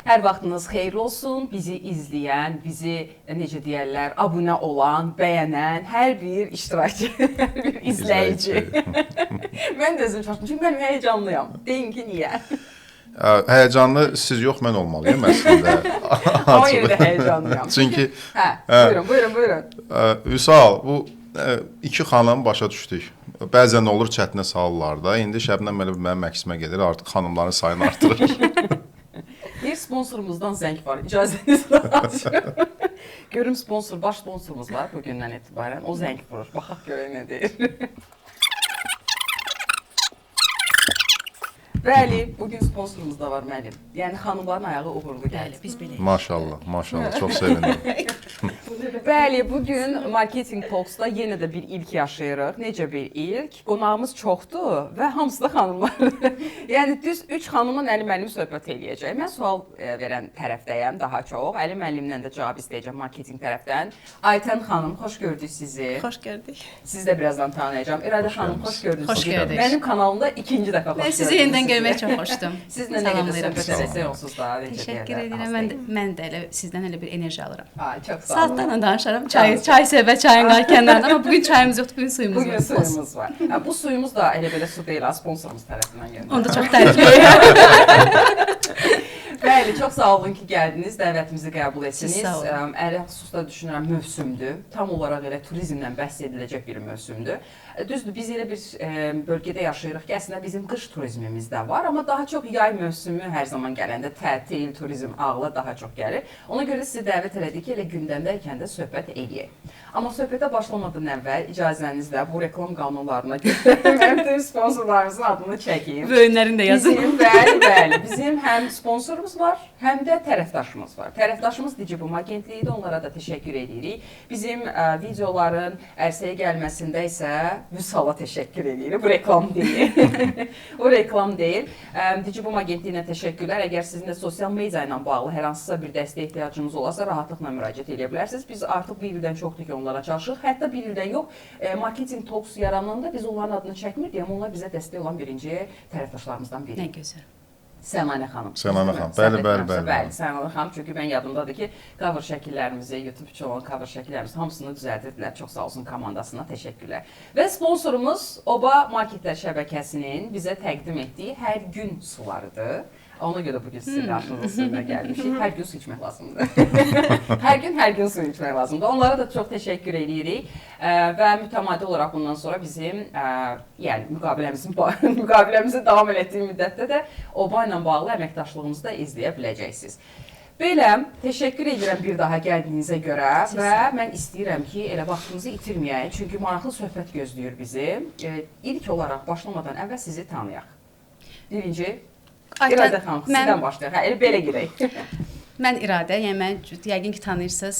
Hər vaxtınız xeyirli olsun. Bizi izləyən, bizi necə deyərlər, abunə olan, bəyənən hər bir iştirakçı, hər bir izləyici. Mən də özüm çatmışım. Çünki mən heyecanlıyam. Deyin ki, niyə? Həyəcanlı siz yox, mən olmalıyım əslində. Amma yenə də heyecanlıyam. Çünki buyurun. Vüsal, bu iki xanım başa düşdük. Bəzən olur çətinə salırlar da. İndi Şəbnəm elə mənim məqsimə gedir, artıq xanımların sayını artırır. Bir sponsorumuzdan zəng var. İcazənizlə açıyorum. Görüm baş sponsorumuz var bugündən etibarən. O zəng vurur. Baxaq görək nə deyir. Bəli, bugün sponsorumuz da var müəllim. Yəni xanımların ayağı uğurlu gəlir. Bəli, biz beləyik. Maşallah, çox sevindim. Bəli, bugün Marketing Talks'da yenə də bir ilk yaşayırıq. Necə bir ilk? Qonağımız çoxdur və hamısı da xanımlardır. Yəni düz 3 xanımla Əli müəllim söhbət eləyəcək. Mən sual verən tərəfdəyəm daha çox. Əli müəllimdən də cavab istəyəcəm marketing tərəfdən. Aytən xanım, xoş gördük sizi. Xoş gördük. Sizi də birazdan tanıyacağam. İradə xanım, xoş gördük sizi. Xoş gördük. Mənim kanalımda ikinci dəfə xoş gördük. Mən sizi yenidən görmək çox xoşdum. Sizinlə nə qədər söhbət edəcək onsuz da. Təşəkkür edirəm. Mən də elə sizdən elə bir enerji alıram. Çox sağ olun. Saatlarla danışaram. Çay sevə, çayın kənarında, amma bugün çayımız yoxdur, bugün suyumuz var. Bugün suyumuz var. Bu suyumuz da elə belə su deyil, sponsorumuz tərəfindən gəlir. Onu da çox tərif edirəm. Bəli, çox sağ olun ki, gəldiniz, dəvətimizi qəbul etsiniz. Siz sağ olun. Əli xüsusda düşünürəm mövsümdür. Tam olaraq elə turizmdən bəhs ediləcək bir mövsümdür. Düzdür, biz elə bir bölgədə yaşayırıq ki, əslində bizim qış turizmimiz də var, amma daha çox yay mövsümü hər zaman gələndə tətil, turizm ağla daha çox gəlir. Ona görə sizi dəvət elədik ki, elə gündəmdəykən də söhbət eləyək. Amma söhbətə başlamadan əvvəl icazənizlə bu reklam qanunlarına görə mən bütün sponsorlarımızın adını çəkeyim. Böyünlərini də yazın. Bəli, bizim həm sponsorumuz var, həm də tərəfdaşımız var. Tərəfdaşımız Digibum agentliyidir, onlara da təşəkkür edirik. Bizim videoların ərsəyə gəlməsində isə Vüsala təşəkkür edirik. Bu reklam deyil. Bu reklam deyil. Digibum agentliyinə təşəkkürlər. Əgər sizin də sosial media ilə bağlı hər hansısa bir dəstəyə ehtiyacınız olasa, rahatlıqla müraciət edə bilərsiniz. Biz artıq bir ildən çoxdur ki, onlara çalışırıq. Hətta bir ildən yox, Marketing Talks yarananda biz onların adını çəkmirdik, amma onlar bizə dəstək olan birinci tərəfdaşlarımızdan biri. Nə gözəl. Səmanə xanım. Səmanə xanım, bəli. Bəli, Səmanə xanım, çünki mən yadımdadır ki, cover şəkillərimizi, YouTube üçün olan cover şəkillərimizi hamısını düzəldirdilər. Çox sağ olsun komandasına, təşəkkürlər. Və sponsorumuz Oba Marketlər şəbəkəsinin bizə təqdim etdiyi Hər Gün sularıdır. Ona görə bugün sizin qarşınıza suyuna gəlmişik. Hər gün su içmək lazımdır. hər gün su içmək lazımdır. Onlara da çox təşəkkür edirik. Və mütəmadi olaraq bundan sonra bizim yəni müqaviləmizin davam etdiyi müddətdə də Oba ilə bağlı əməkdaşlığımızı da izləyə biləcəksiniz. Belə, təşəkkür edirəm bir daha gəldiyinizə görə və mən istəyirəm ki, elə vaxtımızı itirməyək. Çünki maraqlı söhbət gözləyir bizi. İlk olaraq başlamadan əvvəl sizi tanıyaq. Birinci, İradə xanım, sizdən başlayaq. Elə belə girək. Mən İradə, yəni mən yəqin ki tanıyırsınız,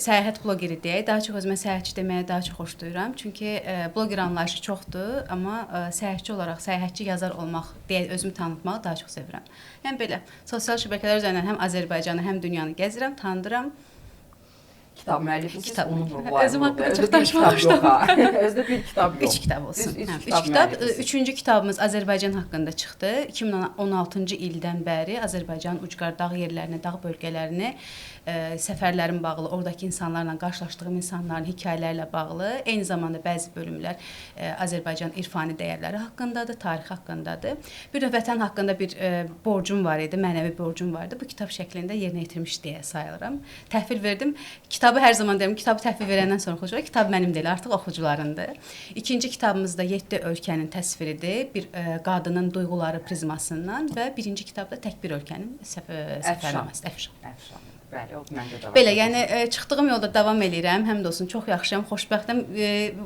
səyahət bloqeri deyək. Daha çox özümə səyahətçi deməyə daha çox xoşlayıram. Çünki bloqer anlayışı çoxdur, amma səyahətçi olaraq, səyahətçi yazar olmaq deyə özümü tanıtmağı daha çox sevirəm. Yəni belə, sosial şəbəkələr üzərindən həm Azərbaycanı, həm dünyanı gəzirəm, tanıyıram. Kitab müəllifisiz, onun vurğulayır. Özüm haqqında çox danışmamışdım. Özdə bir kitab yox. 3 kitab olsun. 3 kitab. Üçüncü kitabımız Azərbaycan haqqında çıxdı. 2016-cı ildən bəri Azərbaycanın ucqar dağ yerlərini, dağ bölgələrini, səfərlərin bağlı, oradakı insanlarla qarşılaşdığım insanların hekayələrlə bağlı, eyni zamanda bəzi bölümlər Azərbaycan irfani dəyərləri haqqındadır, tarix haqqındadır. Bir də vətən haqqında bir borcum var idi, mənəvi borcum vardı. Bu kitab şəklində yerinə yetirmiş deyə sayıram. Təhvil verdim. Kitabı hər zaman deyirəm, kitabı təhvil verəndən sonra oxucular, kitab mənim deyil, artıq oxucularındır. İkinci kitabımız da 7 ölkənin təsviridir, bir qadının duyğuları prizmasından və birinci kitabda tək bir ölkənin səfərnaməsi, Əfşan. Bəli, o məndə də var. Belə, yəni çıxdığım yolda davam eləyirəm, həm də olsun, çox yaxşıyam, xoşbəxtəm.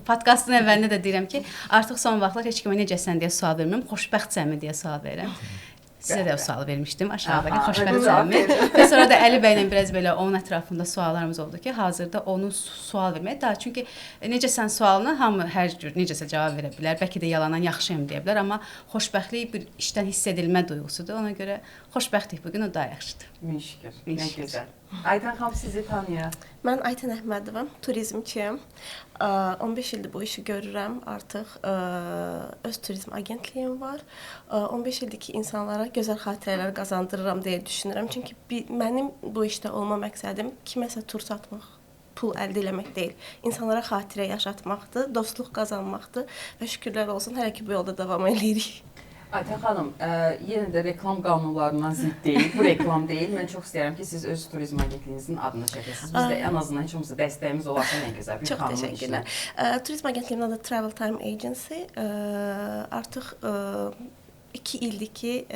Podkastın əvvəlində də deyirəm ki, artıq son vaxtlar heç kimə necəsən deyə sual vermirəm, xoşbəxtsənmi deyə sual verirəm. Sizə də o sualı vermişdim aşağıdakı xoşbəxtsənmi. Və sonra da Əli bəylə biraz belə onun ətrafında suallarımız oldu ki, hazırda onu sual verməyə daha. Çünki necəsən sualına hamı hər cür necəsə cavab verə bilər. Bəlkə də yalandan yaxşıyam deyə bilər, amma xoşbəxtlik bir işdən hiss edilmə duyğusudur. Ona görə xoşbəxtlik bugün o daha yaxşıdır. Min şükür. Nə gözəl. Aytən xanım sizi tanıyaq. Mən Aytən Əhmədova, turizmçiyəm. 15 ildir bu işi görürəm. Artıq öz turizm agentliyim var. 15 ildir ki, insanlara gözəl xatirələr qazandırıram deyə düşünürəm. Çünki mənim bu işdə olma məqsədim kiməsə tur satmaq, pul əldə etmək deyil. İnsanlara xatirə yaşatmaqdır, dostluq qazanmaqdır və şükürlər olsun hələ ki bu yolda davam edirik. Aytən xanım, yenə də reklam qanunlarından zidd deyil, bu reklam deyil. Mən çox istəyirəm ki, siz öz turizm agentliyinizin adını çəkəsiniz. Biz də ən azından heç olmasa dəstəyimiz olasın ən gözəl bir xanımın işinə. Çox təşəkkürlər. Turizm agentliyimin adı Travel Time Agency. Artıq 2 ildir ki,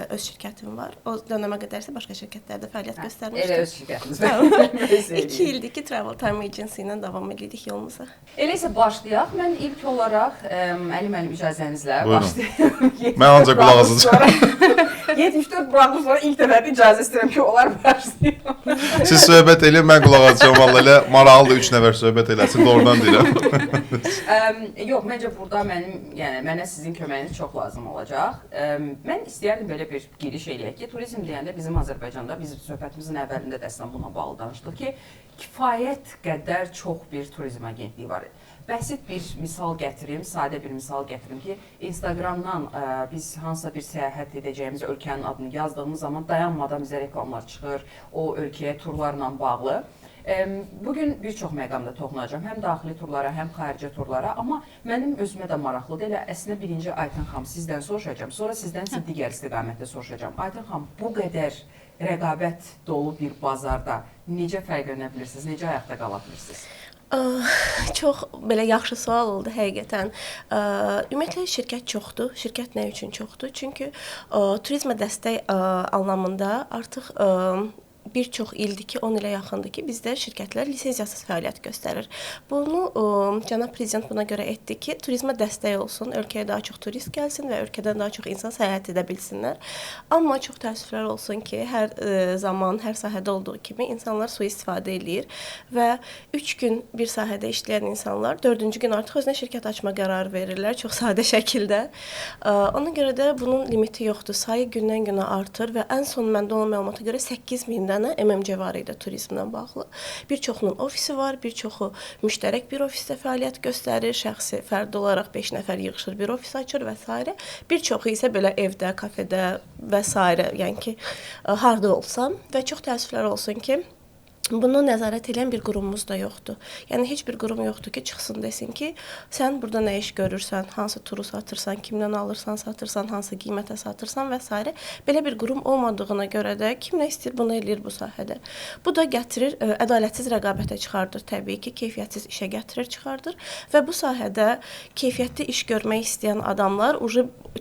öz şirkətim var. O dönəmə qədər isə başqa şirkətlərdə fəaliyyət göstərmişdim. Elə öz şirkətiniz. 2 ildir ki, Travel Time Agency ilə davam edirik yolumuza. Elə isə başlayaq. Mən ilk olaraq əlim icazənizlə Buyurun. başlayım. Mən ancaq qulaq asacağam. 74 buraxmış sonra ilk dəfə icazə istəyirəm ki, onlar başlayım. Siz söhbət eləyin, mən qulaq asacağam. Vallahi elə maraqlıdır 3 nəfər söhbət eləsin, doğrudan deyirəm. Yox, məncə burada mənə sizin köməyiniz çox lazım olacaq. Mən istəyərdim belə bir giriş eləyək ki, turizm deyəndə bizim Azərbaycanda, biz söhbətimizin əvvəlində də əslən buna bağlı danışdıq ki, kifayət qədər çox bir turizm agentliyi var. Bəsit bir misal gətirim, sadə bir misal gətirim ki, Instagramdan biz hansısa bir səyahət edəcəyimiz ölkənin adını yazdığımız zaman dayanmadan bizə reklamlar çıxır, o ölkəyə turlarla bağlı. Bugün bir çox məqamda toxunacağam, həm daxili turlara, həm xarici turlara, amma mənim özümə də maraqlıdır. Elə əslində birinci Aytən xanım sizdən soruşacağam, sonra sizdən isə digər istiqamətdə soruşacağam. Aytən xanım, bu qədər rəqabət dolu bir bazarda necə fərqlənə bilirsiniz, necə ayaqda qala bilirsiniz? Çox belə yaxşı sual oldu həqiqətən. Ümumiyyətlə şirkət çoxdur. Şirkət nə üçün çoxdur? Çünki turizmə dəstək anlamında artıq bir çox ildir ki, 10 ilə yaxındır ki, bizdə şirkətlər lisenziyasız fəaliyyət göstərir. Bunu cənab prezident buna görə etdi ki, turizmə dəstək olsun, ölkəyə daha çox turist gəlsin və ölkədən daha çox insan səyahət edə bilsinlər. Amma çox təəssüflər olsun ki, hər zaman, hər sahədə olduğu kimi insanlar sui-istifadə eləyir və 3 gün bir sahədə işləyən insanlar 4-cü gün artıq özünə şirkət açma qərarı verirlər, çox sadə şəkildə. Ona görə də bunun limiti yoxdur, sayı gündən-günə artır və ən son məndə olan məlumata görə 8000-dən MMC var idi turizmlə bağlı. Bir çoxunun ofisi var, bir çoxu müştərək bir ofisdə fəaliyyət göstərir, şəxsi fərdi olaraq 5 nəfər yığışır, bir ofis açır və s. Bir çoxu isə belə evdə, kafedə və s. Yəni ki, harda olsam və çox təəssüflər olsun ki, bunu nəzarət edən bir qurumumuz da yoxdur. Yəni heç bir qurum yoxdur ki, çıxsın desin ki, sən burada nə iş görürsən, hansı turu satırsan, kimdən alırsan, satırsan, hansı qiymətə satırsan və s. Belə bir qurum olmadığına görə də kim nə istəyir bunu eləyir bu sahədə. Bu da gətirir, ədalətsiz rəqabətə çıxardır təbii ki, keyfiyyətsiz işə gətirir, çıxardır və bu sahədə keyfiyyətli iş görmək istəyən adamlar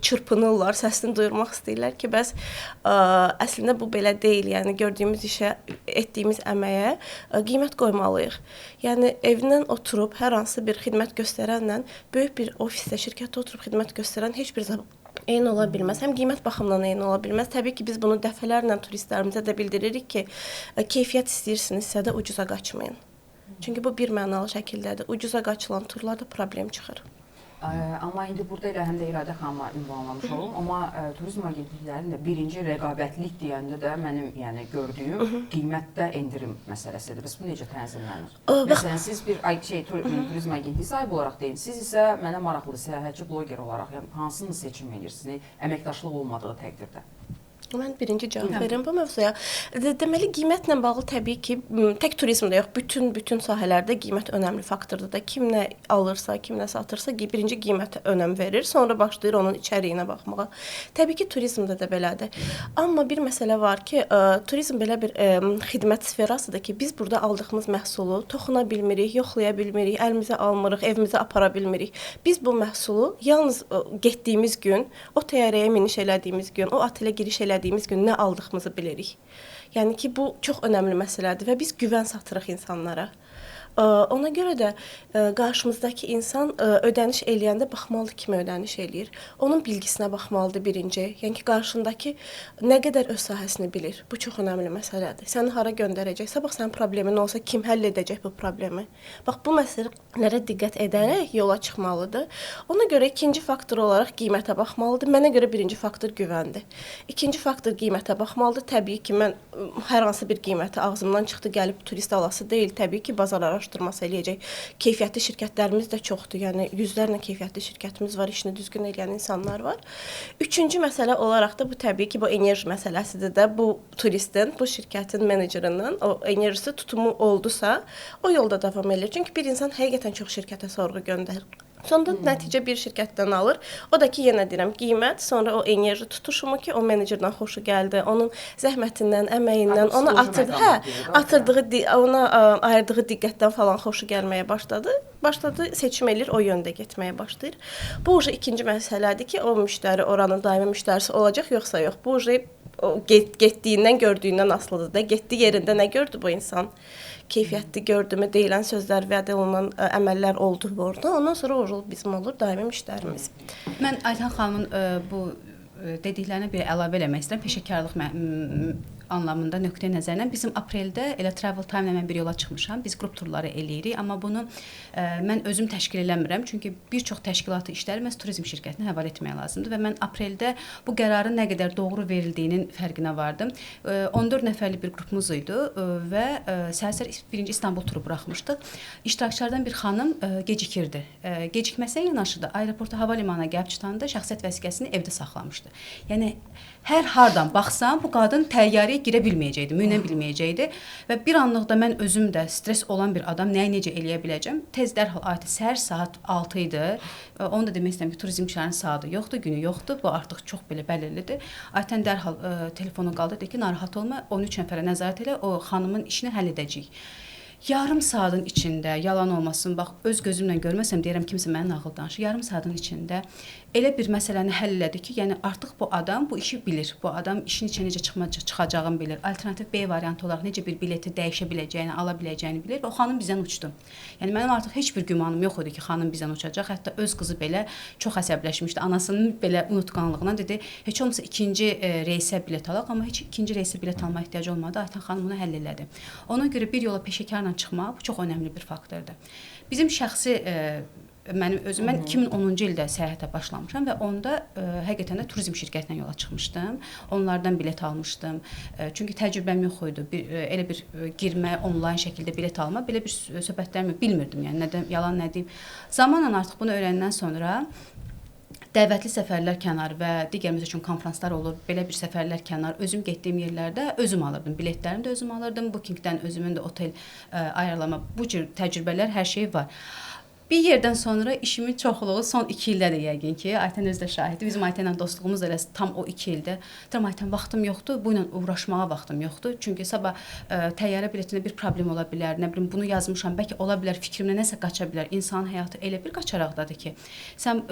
çırpınırlar, səsini duyurmaq istəyirlər ki, bəs əslində bu belə deyil, yəni gördüyümüz işə, etdiyimiz əməyə qiymət qoymalıyıq. Yəni evindən oturub hər hansı bir xidmət göstərənlə böyük bir ofisdə, şirkətdə oturub xidmət göstərən heç bir zaman eyni ola bilməz. Həm qiymət baxımından eyni ola bilməz. Təbii ki, biz bunu dəfələrlə turistlərimizə də bildiririk ki, keyfiyyət istəyirsinizsə də ucuza qaçmayın. Çünki bu bir mənalı şəkildədir. Ucuza qaçılan turlarda problem çıxır. Amma indi burada elə həm də İradə xanıma ünvanlamış olum. Amma turizm agentliklərinin də birinci rəqabətlik deyəndə də mənim gördüyüm qiymətdə endirim məsələsidir. Bəs bu necə tənzimlənir? Məsələn, siz bir turizm agentliyi sahibi olaraq deyin, siz isə mənə maraqlı səyahətçi bloger olaraq hansını seçim edirsiniz, əməkdaşlıq olmadığı təqdirdə? Mən birinci cavab verirəm bu mövzuya. Deməli, qiymətlə bağlı təbii ki, tək turizmdə yox, bütün sahələrdə qiymət önəmli faktordur da. Kim nə alırsa, kim nə satırsa, birinci qiymətə önəm verir, sonra başlayır onun içəriyinə baxmağa. Təbii ki, turizmdə də belədir. Amma bir məsələ var ki, turizm belə bir xidmət sferasıdır ki, biz burada aldığımız məhsulu toxuna bilmirik, yoxlaya bilmirik, əlimizə almırıq, evimizə apara bilmirik. Biz bu məhsulu yalnız getdiyimiz gün, o təyyarəyə miniş elədiyimiz gün, o otelə giriş elədiyimiz gün nə aldığımızı bilirik. Yəni ki, bu çox önəmli məsələdir və biz güvən satırıq insanlara. Ona görə də qarşımızdakı insan ödəniş eləyəndə baxmalıdır kimi ödəniş eləyir. Onun bilgisinə baxmalıdır birinci. Yəni ki, qarşındakı nə qədər öz sahəsini bilir. Bu çox önəmli məsələdir. Səni hara göndərəcək? Sabah sənin problemin olsa kim həll edəcək bu problemi? Bax, bu məsələlərə diqqət edərək yola çıxmalıdır. Ona görə ikinci faktor olaraq qiymətə baxmalıdır. Mənə görə birinci faktor güvəndir. İkinci faktor qiymətə baxmalıdır. Təbii ki, mən hər hansı bir qiyməti ağzımdan çıxdı, gəlib turist alası deyil. Təbii ki, bazar araşdırması eləyəcək. Keyfiyyətli şirkətlərimiz də çoxdur. Yəni yüzlərlə keyfiyyətli şirkətimiz var, işini düzgün edən insanlar var. Üçüncü məsələ olaraq da bu təbii ki, bu enerji məsələsidir də. Bu turistin, bu şirkətin menecerinin o enerjisi tutumu oldusa, o yolda davam edir. Çünki bir insan həqiqətən çox şirkətə sorğu göndərir. Sonda nəticə bir şirkətdən alır. O da ki, yenə deyirəm, qiymət, sonra o enerji tutuşumu ki, o menecerdən xoşu gəldi, onun zəhmətindən, əməyindən, ona ona ayırdığı diqqətdən falan xoşu gəlməyə başladı. Başladı seçim eləyir, o yöndə getməyə başlayır. Bu ucu ikinci məsələdir ki, o müştəri oranın daimi müştərisi olacaq yoxsa yox. Bu ucu getdiyindən, gördüyündən asılıdır da. Getdiyi yerində nə gördü bu insan? Keyfiyyətli gördümü, deyilən sözlər, vəd olunan əməllər oldu orada. Ondan sonra o bizim olur daimi müştərimiz. Mən Aytən xanımın bu dediklərinə bir əlavə eləmək istəyirəm. Peşəkarlıq anlamında nöqteyi nəzərdən bizim apreldə elə Travel Time-la mən bir yola çıxmışam. Biz qrup turları eləyirik, amma bunu mən özüm təşkil eləmirəm. Çünki bir çox təşkilatı işləri məhz turizm şirkətinə həvalə etmək lazımdır və mən apreldə bu qərarın nə qədər doğru verildiyinin fərqinə vardım. 14 nəfərlik bir qrupumuz idi və səhər birinci İstanbul turu buraxmışdıq. İştirakçılardan bir xanım gecikirdi. Gecikməsə yanaşı da aeroporta, hava limanına gəlib çıxanda şəxsiyyət vəsiqəsini evdə saxlamışdı. Yəni hər hardan baxsam bu qadın təyyarəyə girə bilməyəcəkdi, minə bilməyəcəkdi və bir anlıqda mən özüm də stres olan bir adam nəyi necə eləyə biləcəm? Tez dərhal ayətə səhər saat 6 idi. Onu da demək istəyirəm ki, turizmçilərin saatı yoxdur, günü yoxdur. Bu artıq çox belə bəlirlidir. Ayətən dərhal telefonu qaldırdı ki, narahat olma, 13 nəfərə nəzarət elə, o xanımın işini həll edəcəyik. Yarım saatın içində, yalan olmasın, bax öz gözümlə görməsəm deyirəm kimsə mənə nağıl danışır. Yarım saatın içində elə bir məsələni həll elədi ki, yəni artıq bu adam bu işi bilir. Bu adam işin içə necə çıxacağını bilir. Alternativ B variantı olaraq necə bir bileti dəyişə biləcəyini, ala biləcəyini bilir və o xanım bizdən uçdu. Yəni mənim artıq heç bir gümanım yox idi ki, xanım bizdən uçacaq. Hətta öz qızı belə çox əsəbləşmişdi. Anasının belə unutqanlığına dedi, heç olmasa ikinci reysə bilet alaq, amma heç ikinci reysə bilet alma ehtiyacı olmadı. Aytən xanım bunu həll elədi. Ona görə bir yola peşəkarla çıxmaq bu çox önəmli bir faktordur. Bizim şəxsi mən 2010-cu ildə səyahətə başlamışam və onda həqiqətən də turizm şirkətinə yola çıxmışdım. Onlardan bilet almışdım. Çünki təcrübəm yox idi. Elə bir girmə, onlayn şəkildə bilet alma, belə bir söhbətlərimi bilmirdim. Yəni nədən yalan nə deyim. Zamanla artıq bunu öyrəndən sonra dəvətli səfərlər kənar və digər məsəl üçün konfranslar olur. Belə bir səfərlər kənar özüm getdiyim yerlərdə özüm alırdım. Biletlərimi də özüm alırdım. Bookingdən özümün də otel ayarlama. Bu cür təcrübələr, hər şey var. Bir yerdən sonra işimin çoxluğu son 2 ildə də yəqin ki, Aytən özü də şahiddir. Bizim Aytənlə dostluğumuz da elə tam o 2 ildə. Deyirəm, Aytən vaxtım yoxdur, bu ilə uğraşmağa vaxtım yoxdur. Çünki sabah təyyarə biletində bir problem ola bilər, nə bilim bunu yazmışam, bəlkə ola bilər fikrimlə nəsə qaça bilər. İnsanın həyatı elə bir qaçaraqdadır ki, sən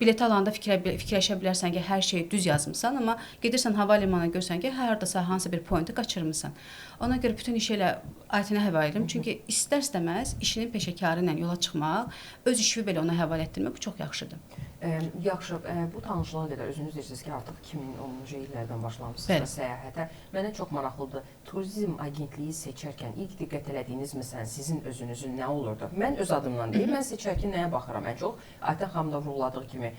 bilet alanda fikirləşə bilərsən ki, hər şeyi düz yazmısan, amma gedirsən hava limanına görsən ki, hardasa hansı bir pointi qaçırmısan. Ona görə bütün işi elə Aytənə həvalə edirəm. Çünki istər-istəməz işinin peşəkarı ilə yola çıxmaq, öz işimi belə ona həvalə etdirmək bu çox yaxşıdır. Yaxşı, bu tanışlığa qədər özünüz deyirsiniz ki, artıq 2010-cu illərdən başlamısınız səyahətə. Mənə çox maraqlıdır. Turizm agentliyi seçərkən ilk diqqət elədiyiniz məsələn sizin özünüzün nə olurdu? Mən öz adımdan deyim, mən seçərkən nəyə baxıram ən çox? Aytən xanım da vuruladığı kimi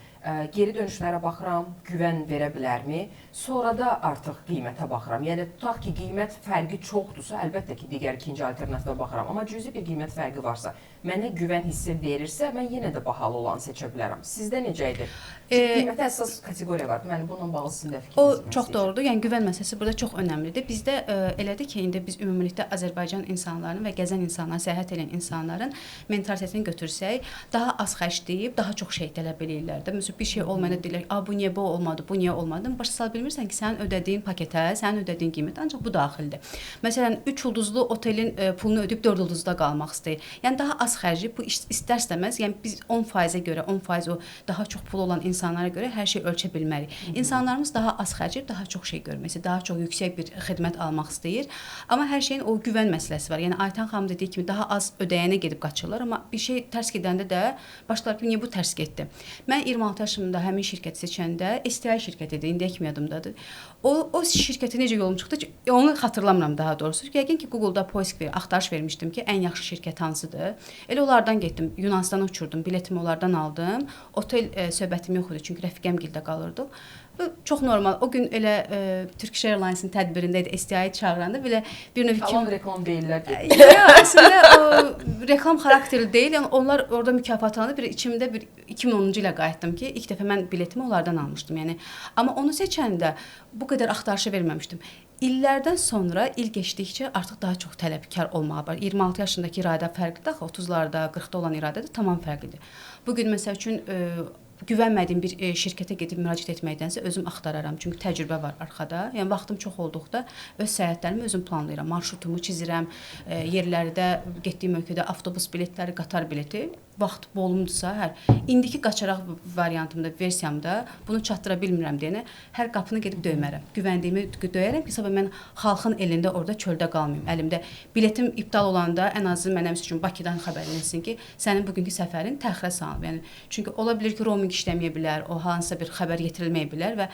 geri dönüşlərə baxıram, güvən verə bilərmi? Sonra da artıq qiymətə baxıram. Yəni tutaq ki, qiymət fərqi çoxdursa, əlbəttə ki, digər ikinci alternativə baxıram. Amma cüzi bir qiymət fərqi varsa, mənə güvən hissi verirsə, mən yenə də bahalı olanı seçə bilərəm. Sizdə necə idi? Qiymətə əsas kateqoriya var. Yəni bununla bağlı sizin də fikriniz O çox doğrudur. Yəni güvən məsələsi burada çox önəmlidir. Bizdə elədir ki, indi biz ümumilikdə Azərbaycan insanlarının və gəzən insanların, səyahət edən insanların mentalitetini götürsək, daha az xərcləyib, daha çox şey tələb eləyirlər də. Məsələn, bir şey olmayanda deyirlər, bu niyə bu olmadı, bu niyə olmadı? Başa sala bilmirsən ki, sənin ödədiyin paketə, sənin ödədiyin qiymət ancaq bu daxildir. Məsələn, 3 ulduzlu otelin pulunu ödəyib 4 ulduzda qalmaq istəyir. Yəni daha az xərcləyib, bu istər-istəməz, yəni biz 10%-ə görə, 10% o daha çox pul olan insanlara görə hər şey ölçə bilmərik. İnsanlarımız daha az xərcləyib daha çox şey görmək istəyir, daha çox yüksək bir xidmət almaq istəyir. Amma hər şeyin o güvən məsələsi var. Yəni Aytan xanım dediyi kimi daha az ödəyənə gedib qaçırlar, amma bir şey tərs gedəndə də başlar ki, niyə bu tərs getdi? Mən 26 yaşımda həmin şirkəti seçəndə STI şirkəti idi, indiyə kimi yadımdadır. O şirkətə necə yolum çıxdı ki, onu xatırlamıram daha doğrusu. Yəqin ki, Google-da axtarış vermişdim ki, ən yaxşı şirkət hansıdır. Elə onlardan getdim, Yunanıstana uçurdum, biletimi onlardan aldım. Otel söhbətim yox idi, çünki rəfiqəmgildə qalırdıq. Bu çox normal. O gün elə Turkish Airlines-in tədbirində idi, STI çağıranda belə bir növ Tamam reklam deyirlər ki. Ya əslində o reklam xarakterli deyil. Yəni onlar orada mükafatlandı. Bir içimdə bir 2010-cu ilə qayıtdım ki, ilk dəfə mən biletimi onlardan almışdım. Yəni amma onu seçəndə bu qədər axtarışa verməmişdim. İllərdən sonra, il keçdikcə artıq daha çox tələbkar olmağa var. 26 yaşındakı iradə fərqlidir, 30-larda, 40-da olan iradə də tamam fərqlidir. Bu gün məsəl üçün güvənmədiyim bir şirkətə gedib müraciət etməkdənsə özüm axtararam. Çünki təcrübə var arxada. Yəni vaxtım çox olduqda öz səyahətlərimi özüm planlayıram. Marşrutumu çizirəm. Yerlərdə, getdiyim ölkədə avtobus biletləri, qatar bileti vaxt bolumdursa, indiki qaçaraq variantımda, versiyamda bunu çatdıra bilmirəm deyənə hər qapını gedib döymərəm. Güvəndiyimi döyərəm ki, sabah mən xalqın elində orada çöldə qalmayım. Əlimdə biletim iptal olanda ən azı mənə üçün Bakıdan xəbərlənsin ki, sənin bugünkü səfərin təxirə salınıb. Yəni çünki ola bilər ki, roaming işləməyə bilər, o hansısa bir xəbər yetirilməyə bilər və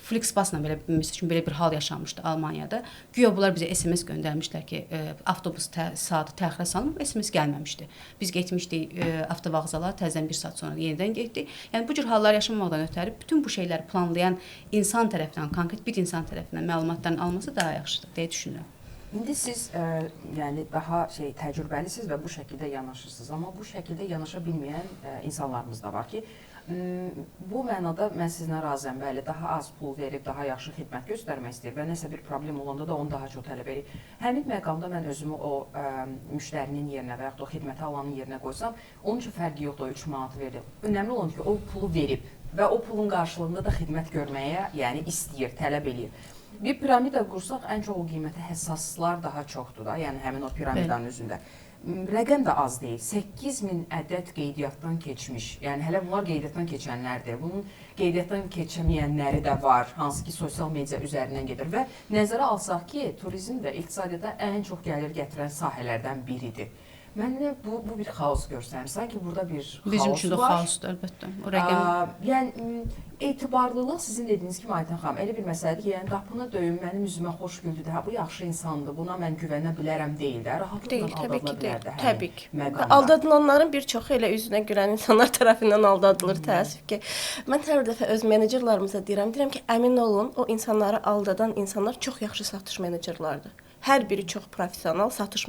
Flixbusla belə məsəl üçün belə bir hal yaşanmışdı Almaniyada. Güya bunlar bizə SMS göndərmişlər ki, avtobus saatı təxirə salınıb, SMS gəlməmişdi. Biz getmişdik avtovağzala, təzədən 1 saat sonra yenidən getdik. Yəni bu cür hallar yaşamamaqdan ötəri bütün bu şeyləri planlayan insan tərəfindən, konkret bir insan tərəfindən məlumatların alması daha yaxşıdır deyə düşünürəm. İndi siz yəni daha təcrübəlisiniz və bu şəkildə yanaşırsınız. Amma bu şəkildə yanaşa bilməyən insanlarımız da var ki, bu mənada mən sizinlə razıyam. Bəli, daha az pul verib, daha yaxşı xidmət göstərmək istəyir və nəsə bir problem olanda da onu daha çox tələb edir. Həmin məqamda mən özümü o müştərinin yerinə və yaxud da o xidməti alanın yerinə qoysam, onun üçün fərqi yoxdur, o 3 manatı verir. Önəmli olan ki, o pulu verib və o pulun qarşılığında da xidmət görməyə, yəni istəyir, tələb eləyir. Bir piramida qursaq, ən çox o qiymətə həssaslar daha çoxdur da, yəni həmin o piramidanın üzündə. Rəqəm də az deyil. 8000 ədəd qeydiyyatdan keçmiş. Yəni hələ bunlar qeydiyyatdan keçənlərdir. Bunun qeydiyyatdan keçəməyənləri də var, hansı ki sosial media üzərindən gedir və nəzərə alsaq ki, turizm də iqtisadiyyata ən çox gəlir gətirən sahələrdən biridir. Mənə bu bir xaos görsənir. Sanki burada bir xaos var. Bizim üçün də xaosdur əlbəttə. O rəqəm yəni etibarlılıq sizin dediyiniz kimi Aytan xanım elə bir məsələdir ki, yəni qapını döyün, mənim üzümə xoş güldü də, bu yaxşı insandır, buna mən güvənə bilərəm deyil də, rahatlıqla aldadıla bilər də. Təbii ki. Aldadılanların bir çoxu elə üzünə gülən insanlar tərəfindən aldadılır, təəssüf ki. Mən hər dəfə öz menecerlarımıza deyirəm ki, əmin olun, o insanları aldadan insanlar çox yaxşı satış menecerlardır. Hər biri çox professional satış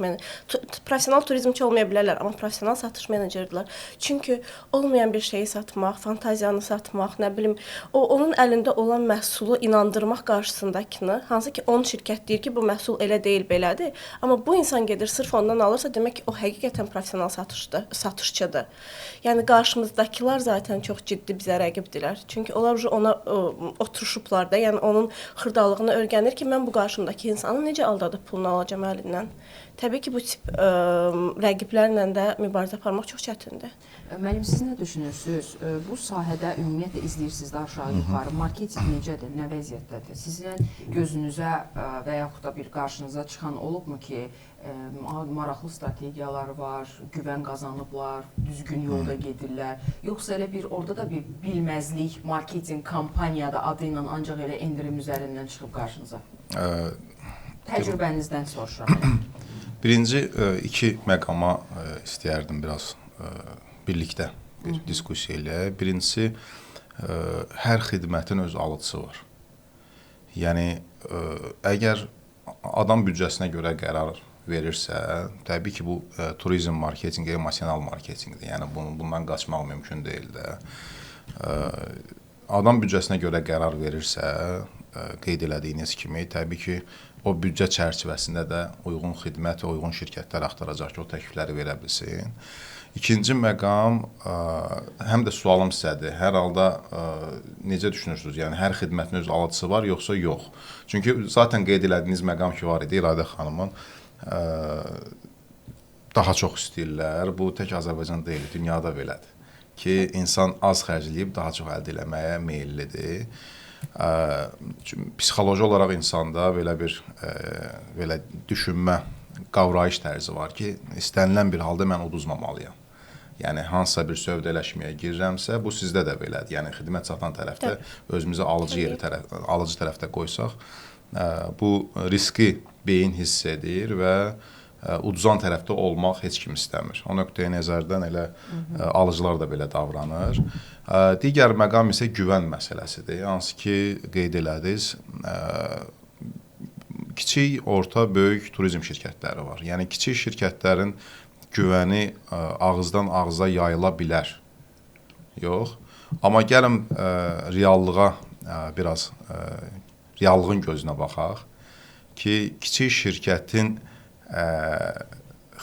professional turizmçi olmaya bilərlər, amma professional satış meneceridirlər. Çünki olmayan bir şeyi satmaq, fantaziyanı satmaq, nə bilim, onun əlində olan məhsulu inandırmaq qarşısındakını, hansı ki 10 şirkət deyir ki, bu məhsul elə deyil, belədir. Amma bu insan gedir, sırf ondan alırsa, demək ki, o həqiqətən professional satışçıdır. Yəni qarşımızdakılar zaten çox ciddi bizə rəqibdirlər. Çünki onlar ona oturuşublar da, yəni onun xırdalığını öyrənir ki, mən bu qarşımdakı insanı necə aldadıb pulunu alacağım əlindən. Təbii ki, bu tip rəqiblərlə də mübarizə aparmaq çox çətindir. Müəllim, siz nə düşünürsünüz? Bu sahədə ümumiyyətlə izləyirsiniz də aşağı-yuxarı. Marketinq necədir, nə vəziyyətdədir? Sizin gözünüzə və yaxud da bir qarşınıza çıxan olubmu ki, maraqlı strategiyaları var, güvən qazanıblar, düzgün yolda gedirlər, yoxsa elə bir orada da bir bilməzlik, marketinq kampaniyada adı ilə ancaq elə endirim üzərindən çıxıb qarşınıza? Təcrübənizdən soruşuram. Birinci iki məqama istəyərdim biraz birlikdə bir diskussiya ilə. Birincisi, hər xidmətin öz alıcısı var. Yəni, əgər adam büdcəsinə görə qərar verirsə, təbii ki, bu turizm marketinqi, emosional marketinqdir. Yəni, bundan qaçmaq mümkün deyil də. Adam büdcəsinə görə qərar verirsə, qeyd elədiyiniz kimi, təbii ki, o büdcə çərçivəsində də uyğun xidmət, uyğun şirkətlər axtaracaq ki, o təklifləri verə bilsin. İkinci məqam, həm də sualım sizədir. Hər halda necə düşünürsünüz? Yəni, hər xidmətin öz alıcısı var, yoxsa yox? Çünki zaten qeyd elədiyiniz məqam ki, var idi İradə xanımın, daha çox istəyirlər. Bu tək Azərbaycan deyil, dünyada belədir. Ki, insan az xərcləyib daha çox əldə etməyə meyllidir. Psixoloji olaraq insanda belə düşünmə, qavrayış tərzi var ki, istənilən bir halda mən uduzmamalıyam. Yəni hansısa bir sövdələşməyə girirəmsə, bu sizdə də belədir. Yəni xidmət satan tərəfdə özümüzü alıcı tərəfdə qoysaq, bu riski beyin hiss edir və uduzan tərəfdə olmaq heç kim istəmir. O nöqteyi nəzərdən elə alıcılar da belə davranır. Digər məqam isə güvən məsələsidir. Hansı ki, qeyd elədiniz, kiçik, orta, böyük turizm şirkətləri var. Yəni kiçik şirkətlərin güvəni ağızdan ağıza yayıla bilər. Yox. Amma gəlin reallığa biraz reallığın gözünə baxaq ki, kiçik şirkətin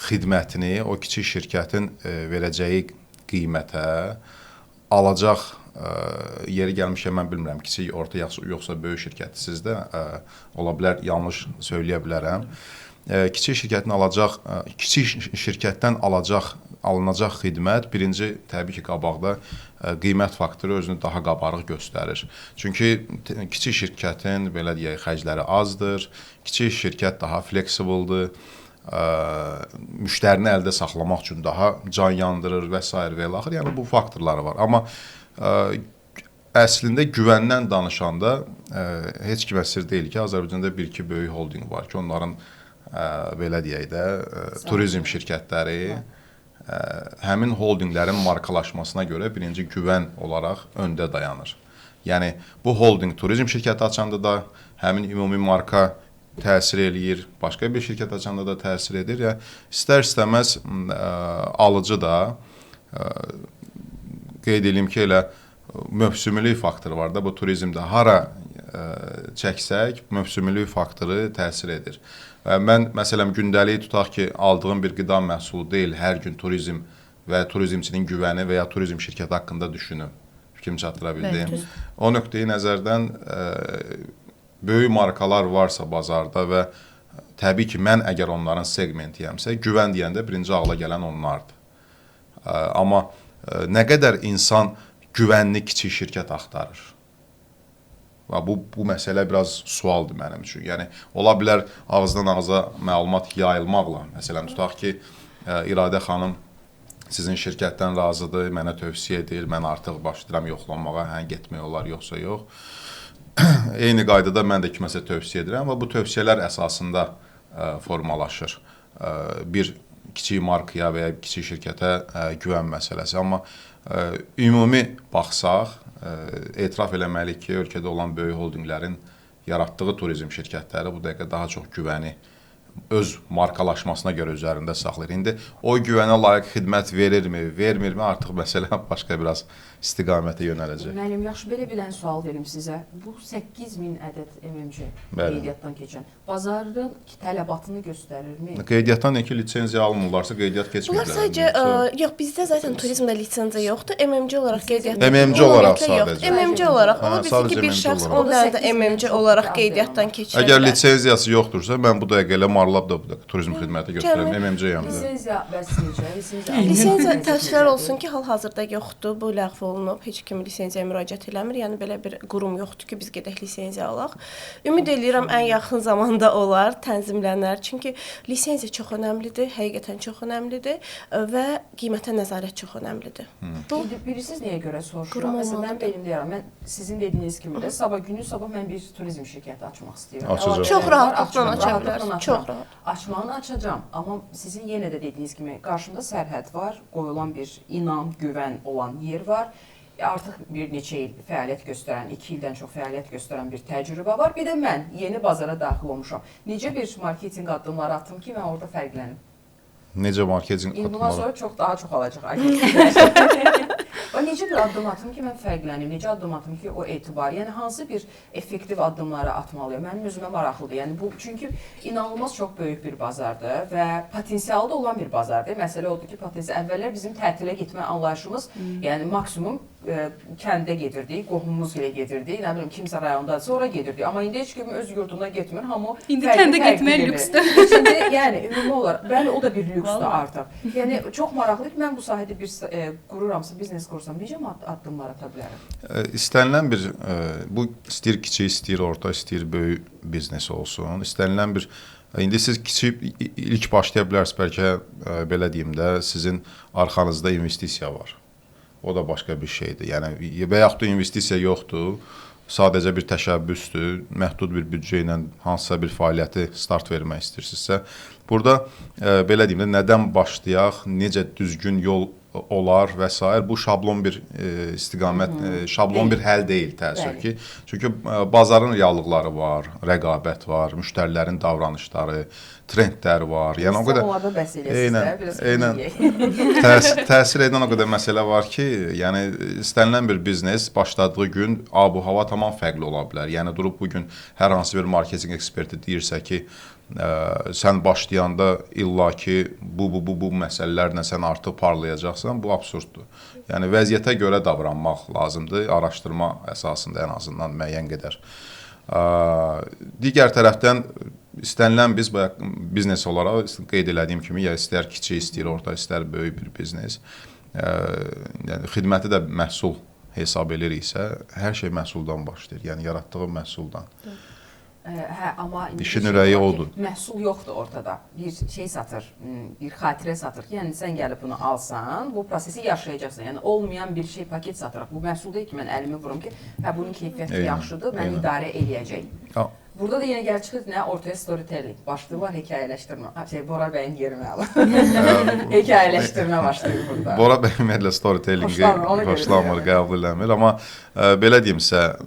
xidmətini, o kiçik şirkətin verəcəyi qiymətə alacaq yeri gəlmişəm, mən bilmirəm, kiçik, orta yoxsa böyük şirkətdir sizdə, ola bilər, yanlış söyləyə bilərəm. Kiçik şirkətdən alınacaq xidmət birinci təbii ki, qabaqda qiymət faktoru özünü daha qabarıq göstərir. Çünki kiçik şirkətin belə deyək xərcləri azdır, kiçik şirkət daha fleksibeldir, müştərini əldə saxlamaq üçün daha can yandırır və s. və ilaxır. Yəni bu faktorları var. Amma əslində güvəndən danışanda heç kimə sir deyil ki, Azərbaycanda bir-iki böyük holding var ki, onların belə deyək də, turizm şirkətləri həmin holdinglərin markalaşmasına görə birinci güvən olaraq öndə dayanır. Yəni, bu holding turizm şirkəti açanda da həmin ümumi marka təsir eləyir, başqa bir şirkət açanda da təsir edir. Yəni, istər-istəməz alıcı da, qeyd edeyim ki, elə mövsümlülük faktoru var da, bu turizmdə hara çəksək, mövsümlülük faktoru təsir edir. Mən, məsələn, gündəlik tutaq ki, aldığım bir qida məhsulu deyil, hər gün turizm və turizmçinin güvəni və ya turizm şirkəti haqqında düşünüm. Fikrimi çatdıra bildim. O nöqteyi nəzərdən böyük markalar varsa bazarda və təbii ki, mən əgər onların segmentiyəmsə, güvən deyəndə birinci ağla gələn onlardır. Amma nə qədər insan güvənli kiçik şirkət axtarır? Bu məsələ biraz sualdır mənim üçün. Yəni, ola bilər ağızdan ağıza məlumat yayılmaqla. Məsələn, tutaq ki, İradə xanım sizin şirkətdən razıdır, mənə tövsiyə edir, mən artıq başlayıram yoxlanmağa, getmək olar, yoxsa yox. Eyni qaydada mən də kiməsə tövsiyə edirəm, amma bu tövsiyələr əsasında formalaşır. Bir kiçik markaya və ya kiçik şirkətə güvən məsələsi. Amma ümumi baxsaq, etiraf eləməliyik ki, ölkədə olan böyük holdinglərin yaratdığı turizm şirkətləri bu dəqiqə daha çox güvəni öz markalaşmasına görə üzərində saxlayır. İndi o güvənə layiq xidmət verirmi, vermirmi, artıq məsələ başqa biraz istiqamətə yönələcək. Müəllim, yaxşı, belə bir dənə sual verim sizə. Bu 8000 ədəd MMC qeydiyyatdan keçən bazarın tələbatını göstərirmi? Qeydiyyatdan ki, lisenziya alınmırlarsa qeydiyyat keçmirlər. Bunlar sadəcə, yox, bizdə zaten turizmdə lisenziya yoxdur, MMC olaraq qeydiyyatdan. MMC olaraq sadəcə. MMC olaraq, amma bizdəki bir şəxs 10 dənə də MMC olaraq qeydiyyatdan keçirər. Əgər lisenziyası yoxdursa, mən bu dəqiqə elə marlab da turizm xidməti göstərəm, MMC yanında. Lisenziya vəsnicə, lisenziya təəssüflər olsun ki, hal-hazırda yoxdur, bu ləğv olunub, heç kim lisenziyaya müraciət eləmir, yəni belə bir qurum yoxdur ki, biz gedək lisenziya alaq. Ümid edirəm ən yaxın zamanda olar, tənzimlənər, çünki lisenziya çox önəmlidir, həqiqətən çox önəmlidir və qiymətə nəzarət çox önəmlidir. Bilirsiniz nəyə görə soruşuram? Məsələn, mən benim deyirəm, mən sizin dediyiniz kimi də sabah mən bir turizm şirkəti açmaq istəyirəm. Çox rahatlıqla aça bilərsiniz, çox rahat. Açmağını açacağam, amma sizin yenə də dediyiniz kimi qarşımda sərhəd var, qoyulan bir inam, güvən olan yer var. Artıq bir neçə il fəaliyyət göstərən, 2 ildən çox fəaliyyət göstərən bir təcrübə var. Bir də mən yeni bazara daxil olmuşam. Necə bir marketinq addımları atdım ki, mən orada fərqlənim? Necə marketinq addımları? Bundan sonra daha çox alacaq. Necə bir addım atım ki, mən fərqlənim? Necə addım atım ki, o etibar? Yəni, hansı bir effektiv addımları atmalıyım? Mənim özümə maraqlıdır. Yəni, bu, çünki inanılmaz çox böyük bir bazardır və potensialı da olan bir bazardır. Məsələ odur ki, əvvəllər bizim tətilə getmə anlayışımız, yəni maksimum kəndə gedirdik, qohumumuz ilə gedirdik, nə bilim kimsə rayondadırsa ora gedirdik. Amma indi heç kim öz yurduna getmir, hamı İndi kəndə getmək lüksdür. İçində yəni ümumi olaraq, bəli o da bir lüksdür artıq. Yəni çox maraqlıdır ki, mən bu sahədə bir qururamsa, biznes qurursam, necə addımlar ata bilərəm? İstənilən bir bu istəyir kiçik, istəyir orta, istəyir böyük biznes olsun. İstənilən bir indi siz kiçik ilk başlaya bilərsiniz, bəlkə belə deyim də, sizin arxanızda investisiya var. O da başqa bir şeydir. Yəni və yaxud da investisiya yoxdur, sadəcə bir təşəbbüsdür, məhdud bir büdcə ilə hansısa bir fəaliyyəti start vermək istəyirsinizsə, burada belə deyim də, nədən başlayaq, necə düzgün yol olar və s. Bu şablon bir istiqamət, şablon bir həll deyil təəssüf ki. Çünki bazarın reallıqları var, rəqabət var, müştərilərin davranışları, trendlər var. Yəni o qədər onlarda bəhs eləyirsiniz, təsir edən o qədər məsələ var ki, yəni istənilən bir biznes başladığı gün abu-hava tamam fərqli ola bilər. Yəni durub bu gün hər hansı bir marketinq eksperti deyirsə ki, sən başlayanda illaki bu məsələlərlə sən artıq parlayacaqsan, bu absurddur. Yəni vəziyyətə görə davranmaq lazımdır, araşdırma əsasında ən azından müəyyən qədər. Digər tərəfdən istənilən biznes olaraq qeyd elədiyim kimi, ya istər kiçik, istər orta, istər böyük bir biznes, yəni xidməti də məhsul hesab eliriksə, hər şey məhsuldan başlayır, yəni yaratdığı məhsuldan. Hə, amma İşin ürəyi odur. Məhsul yoxdur ortada. Bir şey satır, bir xatirə satır ki, yəni sən gəlib bunu alsan, bu prosesi yaşayacaqsan. Yəni olmayan bir şey paket satırıq. Bu məhsul deyil ki, mən əlimi vurum ki, hə bunun keyfiyyəti yaxşıdır, mən idarə eləyəcək. Burada da yenə gəl çıxır nə ortaya storytelling. Başlayırlar hekayələşdirmə. Bora bəyin yerinə alır. Hekayələşdirmə başlayır burada. Bora bəy ümumiyyətlə storytellingi xoşlamır, qəbul eləmir. Amma belə deyimsə,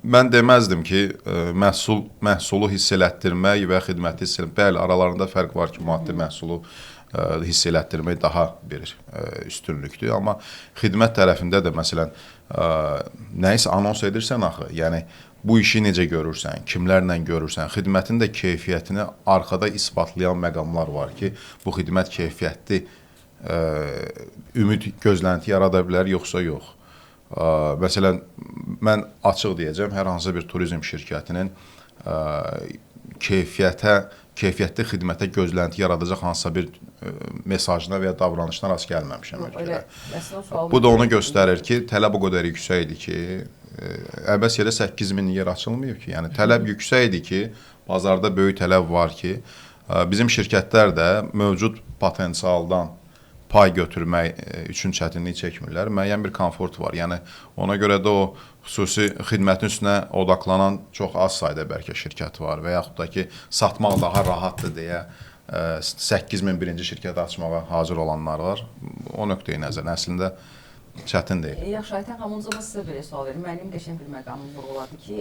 mən deməzdim ki, məhsulu hiss elətdirmək və xidməti hiss elətdirmək, bəli, aralarında fərq var ki, maddi məhsulu hiss elətdirmək daha bir üstünlükdür. Amma xidmət tərəfində də, məsələn, nəyisə anons edirsən axı, yəni bu işi necə görürsən, kimlərlə görürsən, xidmətin də keyfiyyətini arxada isbatlayan məqamlar var ki, bu xidmət keyfiyyətli ümid, gözlənti yarada bilər, yoxsa yox. Məsələn, mən açıq deyəcəm, hər hansı bir turizm şirkətinin keyfiyyətli xidmətə gözlənti yaradacaq hansısa bir mesajına və ya davranışına rast gəlməmişəm ölkədə. Bu da onu göstərir ki, tələb o qədər yüksəkdir ki, əbəs yerə 8000 yer açılmayıb ki, yəni tələb yüksəkdir ki, bazarda böyük tələb var ki, bizim şirkətlər də mövcud potensialdan pay götürmək üçün çətinlik çəkmirlər. Müəyyən bir komfort var. Yəni ona görə də o xüsusi xidmətin üstünə odaklanan çox az sayda bəlkə şirkət var və yaxud da ki, satmaq daha rahatdır deyə 8000 birinci şirkət açmağa hazır olanlar var. O nöqteyi nəzərdən əslində çətin deyil. Yaxşı, Aytən xanım, sizə belə sual verim. Mənim qəşəng bir məqamım vurğuladı ki,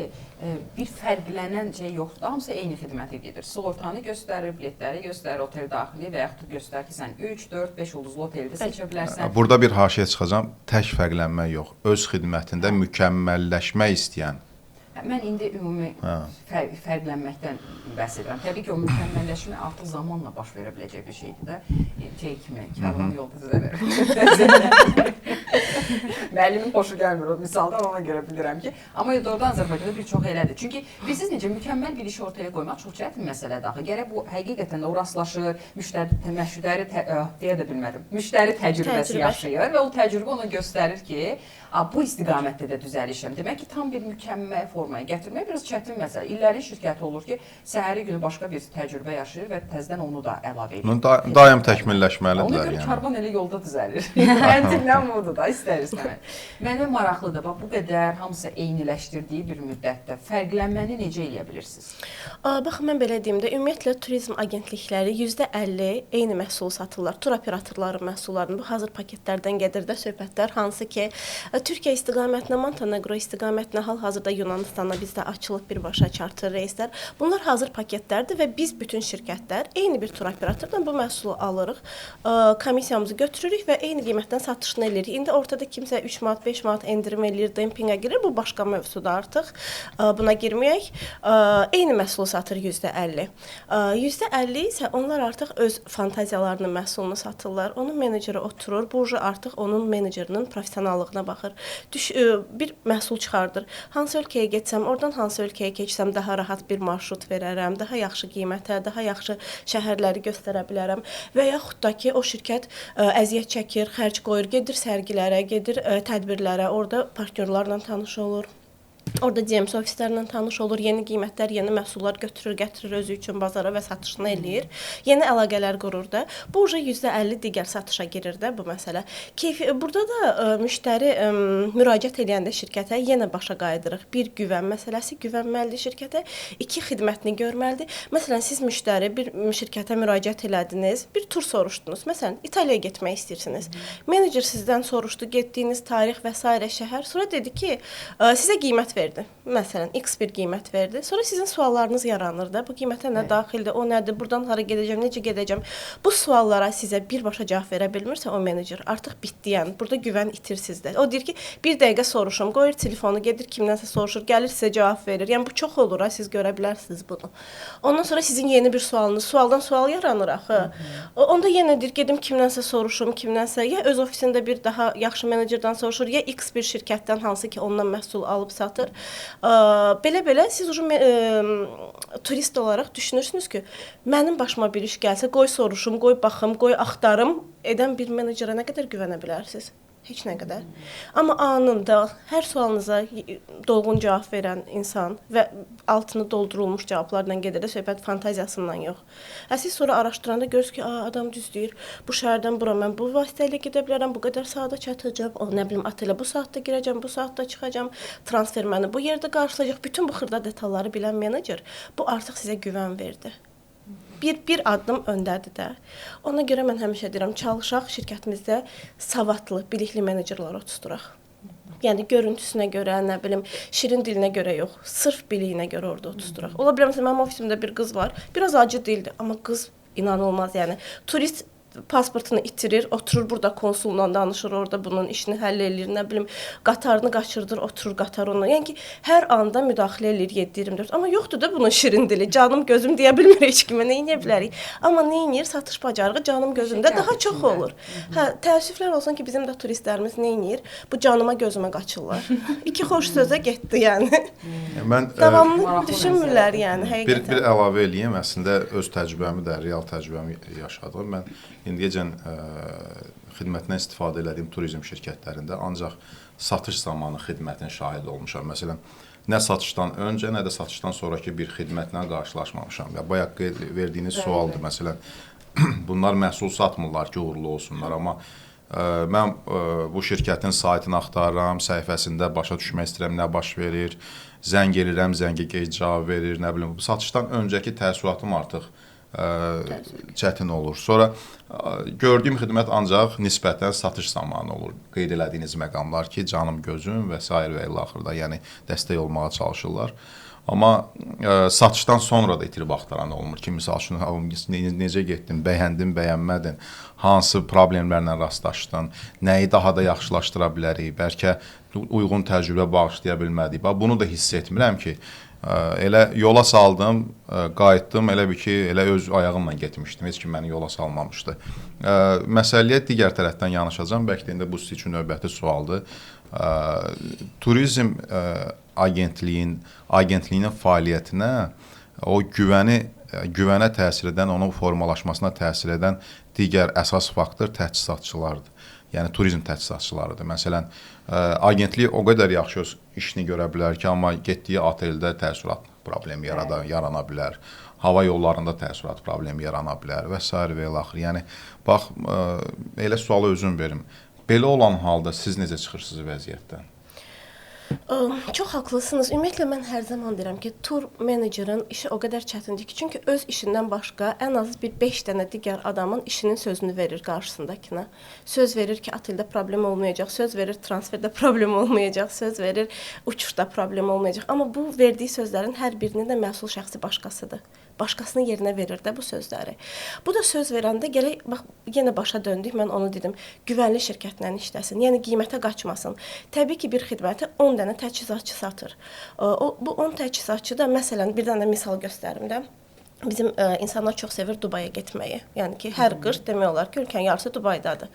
bir fərqlənən şey yoxdur. Hamısı eyni xidməti gedir. Sığortanı göstərir, biletləri göstərir, otel daxili və yaxud da göstərir ki, sən 3, 4, 5 ulduzlu oteldə seçə bilərsən. Burada bir haşiyə çıxacağam. Tək fərqlənmək yox. Öz xidmətində mükəmməlləşmək istəyən. Mən indi ümumi fərqlənməkdən bəhs edirəm. Təbii ki, o mükəmməlləşmə artıq zamanla baş verə biləcək bir şeydir də. Şey kimi, karvan yolda düzə verir. Müəllimin xoşu gəlmir o misaldan, ona görə bilirəm ki. Amma doğrudan Azərbaycanda bir çox elədir. Çünki bilirsiniz necə, mükəmməl bir işi ortaya qoymaq çox çətin məsələdir axı. Gərək bu həqiqətən də o rastlaşır, müştəri təcrübəsi yaşayır və o təcrübə ona göstərir ki, bu istiqamətdə də düzəlişəm. Demək ki, tam bir mükəmməl formaya gətirmək biraz çətin məsələ. İllərin şirkəti olur ki, səhəri günü başqa bir təcrübə yaşayır və təzədən onu da əlavə edir. Daim təkmilləşməlidir. Ona görə karvan elə yolda düzəlir. Məntiqdən budur da, istər-istəməz. Mənə maraqlıdır, bax, bu qədər hamısı eyniləşdirdiyi bir müddətdə fərqlənməni necə eləyə bilirsiniz? Baxın, mən belə deyim də, ümumiyyətlə turizm agentlikləri %50 eyni məhsul satırlar. Tur operatorların məhsullarını, bu hazır paketlərdən gedir də söhbətlər, hansı ki, Türkiyə istiqamətinə, Montenegro istiqamətinə, hal-hazırda Yunanistanla bizdə açılıb birbaşa charter reyslər. Bunlar hazır paketlərdir və biz bütün şirkətlər eyni bir tur operatordan bu məhsulu alırıq, komissiyamızı götürürük və eyni qiymətdən satışını eləyirik. İndi ortada kimsə 3 3 manat, 5 manat endirim eləyir, dempinqə girir. Bu başqa mövzudur artıq. Buna girməyək. Eyni məhsulu satır %50. %50 isə onlar artıq öz fantaziyalarının məhsulunu satırlar. Onun meneceri oturur. Burcu artıq onun menecerinin professionallığına baxır. Bir məhsul çıxardır. Hansı ölkəyə getsəm, oradan hansı ölkəyə keçsəm daha rahat bir marşrut verərəm, daha yaxşı qiymətə, daha yaxşı şəhərləri göstərə bilərəm və yaxud da ki, o şirkət əziyyət çəkir, xərc qoyur, gedir sərgilərə, gedir tədbirlərə, orada partnyorlarla tanış olur. Orada DMS ofislərlə tanış olur, yeni qiymətlər, yeni məhsullar götürür, gətirir özü üçün bazara və satışını eləyir. Yeni əlaqələr qurur da. Bu %50 digər satışa girir də bu məsələ. Burada da müştəri müraciət edəndə şirkətə yenə başa qayıdırıq. Bir güvən məsələsi, güvənməlidir şirkətə. 2 xidmətini görməlidir. Məsələn, siz müştəri bir şirkətə müraciət elədiniz, bir tur soruşdunuz. Məsələn, İtaliyaya getmək istəyirsiniz. Menecer sizdən soruşdu, getdiyiniz tarix və s. şəhər. Sonra dedi ki, sizə qiymət verdi. Məsələn, X bir qiymət verdi. Sonra sizin suallarınız yaranır da. Bu qiymətə nə daxildir, o nədir, buradan hara gedəcəm, necə gedəcəm? Bu suallara sizə birbaşa cavab verə bilmirsə o menecer artıq bitdi, yəni. Burada güvən itir sizdə. O deyir ki, bir dəqiqə soruşum, qoyur telefonu, gedir kimdənsə soruşur, gəlir sizə cavab verir. Yəni bu çox olur, siz görə bilərsiniz bunu. Ondan sonra sizin yeni bir sualınız, sualdan sual yaranır axı. Onda yenə deyir, gedim kimdənsə soruşum, kimdənsə ya öz ofisində bir daha yaxşı menecerdən soruşur, ya X bir şirkətdən hansı ki ondan məhsul alıb satır. Belə-belə siz turist olaraq düşünürsünüz ki, mənim başıma bir iş gəlsə, qoy soruşum, qoy baxım, qoy axtarım, edən bir menecerə nə qədər güvənə bilərsiniz? Heç nə qədər. Amma anında hər sualınıza dolğun cavab verən insan və altını doldurulmuş cavablarla gedir də söhbət fantaziyasından yox. Siz sonra araşdıranda görürsünüz ki, adam düz deyir. Bu şəhərdən bura mən bu vasitə ilə gedə bilərəm, bu qədər saata çatacağam. Nə bilim, otelə bu saatda girəcəm, bu saatda çıxacağam. Transfer məni bu yerdə qarşılayacaq. Bütün bu xırda detalları bilən menecer bu artıq sizə güvən verdi. Bir addım öndədir də. Ona görə mən həmişə deyirəm, çalışaq şirkətimizdə savadlı, bilikli menecerlər oturtduraq. Yəni görüntüsünə görə, nə bilim, şirin dilinə görə yox, sırf biliyinə görə orada oturtduraq. Ola bilər, məsələn, mənim ofisimdə bir qız var, biraz acı dildir, amma qız inanılmaz, yəni turist pasportunu itirir, oturur burada konsulla danışır, orada bunun işini həll eləyir, nə bilim, qatarını qaçırdır, oturur qatar onunla. Yəni ki, hər anda müdaxilə eləyir 7-24. Amma yoxdur da bunun şirin dili, canım gözüm deyə bilmir heç kimə, nə edə bilərik. Amma nə edir? Satış bacarığı canım gözümdə daha çox olur. Təəssüflər olsun ki, bizim də turistlərimiz nə edir? Bu canıma gözümə qaçırlar. 2 xoş sözə getdi, yəni. Mən davamlı düşünmürlər, yəni, həqiqətən. Bir əlavə eləyim, əslində öz təcrübəmi də, real təcrübəmi yaşadım. Mən indiyəcən xidmətindən istifadə etdiyim turizm şirkətlərində ancaq satış zamanı xidmətin şahidi olmuşam. Məsələn, nə satışdan öncə, nə də satışdan sonraki bir xidmətlə qarşılaşmamışam. Ya bayaq verdiyiniz sualdır. Məsələn, bunlar məhsul satmırlar ki, uğurlu olsunlar, amma mən bu şirkətin saytını axtarıram, səhifəsində başa düşmək istəyirəm, nə baş verir, zəng edirəm, zəngə gec cavab verir, nə bilim, satışdan öncəki təəssüratım artıq çətin olur. Sonra gördüyüm xidmət ancaq nisbətən satış zamanı olur. Qeyd elədiyiniz məqamlar ki, canım gözüm və s. və ilə axırda, yəni dəstək olmağa çalışırlar. Amma satışdan sonra da itirib axtaran olmur ki, misal üçün, necə getdin, bəyəndin, bəyənmədin, hansı problemlərlə rastlaşdın, nəyi daha da yaxşılaşdıra bilərik, bəlkə uyğun təcrübə bağışlaya bilmədik. Bunu da hiss etmirəm ki, elə yola saldım, qayıtdım, elə bir ki, elə öz ayağımla getmişdim, heç kim məni yola salmamışdı. Məsələyə digər tərəfdən yanaşacağım, bəlkə də indi bu sizin üçün növbəti sualdır. Turizm agentliyinin fəaliyyətinə, o güvənə təsir edən, onun formalaşmasına təsir edən digər əsas faktor təchizatçılardır. Yəni turizm təchizatçılarıdır. Məsələn, agentlik o qədər yaxşı öz işini görə bilər ki, amma getdiyi oteldə təəssürat problemi yarana bilər. Hava yollarında təəssürat problemi yarana bilər və s. və ilə axır. Yəni, bax, elə sualı özüm verim. Belə olan halda siz necə çıxırsınız vəziyyətdən? Çox haqlısınız. Ümumiyyətlə, mən hər zaman deyirəm ki, tur menecerin işi o qədər çətindir ki, çünki öz işindən başqa ən az bir 5 dənə digər adamın işinin sözünü verir qarşısındakına. Söz verir ki, oteldə problem olmayacaq, söz verir transferdə problem olmayacaq, söz verir uçuşda problem olmayacaq. Amma bu verdiyi sözlərin hər birinin də məsul şəxsi başqasıdır. başqasının yerinə verir də bu sözləri. Bu da söz verəndə gərək bax yenə başa döndük. Mən onu dedim. Güvənli şirkətlə işləsin. Yəni qiymətə qaçmasın. Təbii ki, bir xidməti 10 dənə təchizatçı satır. Bu 10 təchizatçı da məsələn bir dənə misal göstərim də. Bizim insanlar çox sevir Dubaya getməyi. Yəni ki, hər qış demək olar ki, ölkənin yarısı Dubaydadır.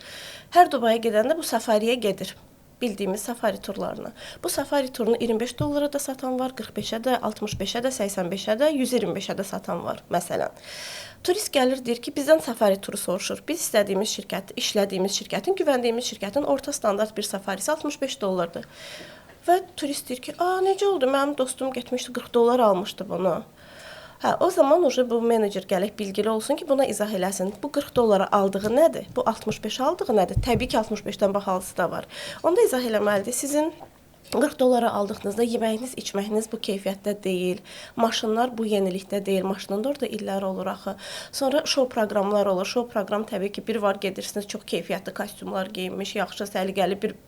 Hər Dubaya gedəndə bu safariyə gedir. Bildiyimiz safari turlarına. Bu safari turunu 25 dollara da satan var, 45-ə də, 65-ə də, 85-ə də, 125-ə də satan var, məsələn. Turist gəlir, deyir ki, bizdən safari turu soruşur. Biz istədiyimiz şirkət, işlədiyimiz şirkətin, güvəndiyimiz şirkətin orta standart bir safarisi 65 dollardır. Və turist deyir ki, necə oldu, mənim dostum getmişdi, 40 dollar almışdı bunu. O zaman bu menecer gələk bilgili olsun ki, buna izah eləsin. Bu 40 dollara aldığı nədir? Bu 65 aldığı nədir? Təbii ki, 65-dən bahalısı da var. Onda izah eləməlidir. Sizin 40 dollara aldığınızda yeməyiniz, içməyiniz bu keyfiyyətdə deyil. Maşınlar bu yenilikdə deyil. Maşının da orada illər olur axı. Sonra şou proqramlar olur. Şou proqram təbii ki, bir var gedirsiniz, çox keyfiyyətli kostyumlar geyinmiş, yaxşı, səliqəli bir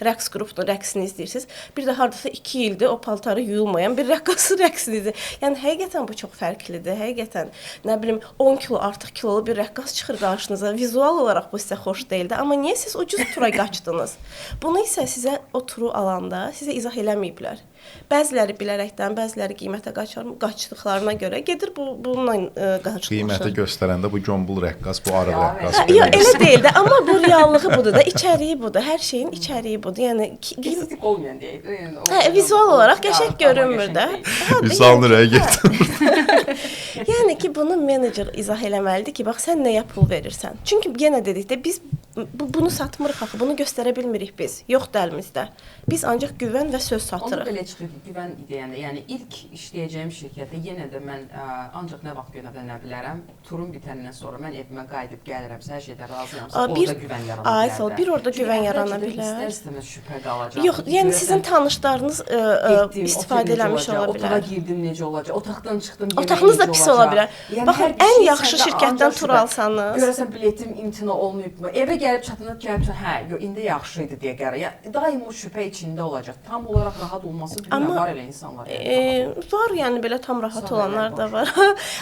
rəqs qrupunun rəqsini izləyirsiniz. Bir də hardasa 2 ildir o paltarı yuyulmayan bir rəqqası rəqsini izləyir. Yəni həqiqətən bu çox fərqlidir. Həqiqətən nə bilim 10 kilo artıq kilolu bir rəqqas çıxır qarşınıza. Vizual olaraq bu sizə xoş deyildi. Amma niyə siz ucuz tura qaçdınız? Bunu isə sizə o turu alanda sizə izah eləməyiblər. Bəziləri bilərəkdən, bəziləri qiymətə qaçdıqlarına görə gedir bununla qarşılaşır. Qiyməti göstərəndə bu gömbul rəqqas, bu arı rəqqas. Yox, elə deyil də, amma bu reallığı budur da, içəriyi budur. Hər şeyin içəriyi budur. Yəni estetik olmayan deyək. Vizual olaraq qəşəng görünmür də. Vizual nərəyə getdi? Yəni ki, bunu menecer izah eləməlidir ki, bax sən nəyə pul verirsən? Çünki yenə dedikdə biz bunu satmırıq axı, bunu göstərə bilmirik biz. Yoxdur əlimizdə. Biz ancaq güvən və söz satırıq. Onu belə çıxır ki, güvən ideyəndə, yəni ilk işləyəcəyim şirkətə yenə də mən ancaq nə vaxt görə bilərəm, turum bitəndən sonra mən evimə qayıdıb gəlirəm, hər şeydə razıyamsa, orada güvən yarana bilər. Bir orada güvən yarana bilər. İstər-istəməz şübhə qalacaq. Yox, yəni sizin tanışlarınız istifadə eləmiş ola bilər. Otağa girdim necə olacaq, otaqdan çıxdım yemək necə olacaq. Otağınız da pis ola bilər. Baxın, ən yaxşı şirkətdən tur alsanız. Görəsən biletim imtina olmayıbmı? Evə gəlib çatınıb indi yaxşı idi deyə gəlir. Daim o şübhə içində olacaq. Tam olaraq rahat olması bilməm, var elə insanlar. Var, yəni belə tam rahat olanlar da var.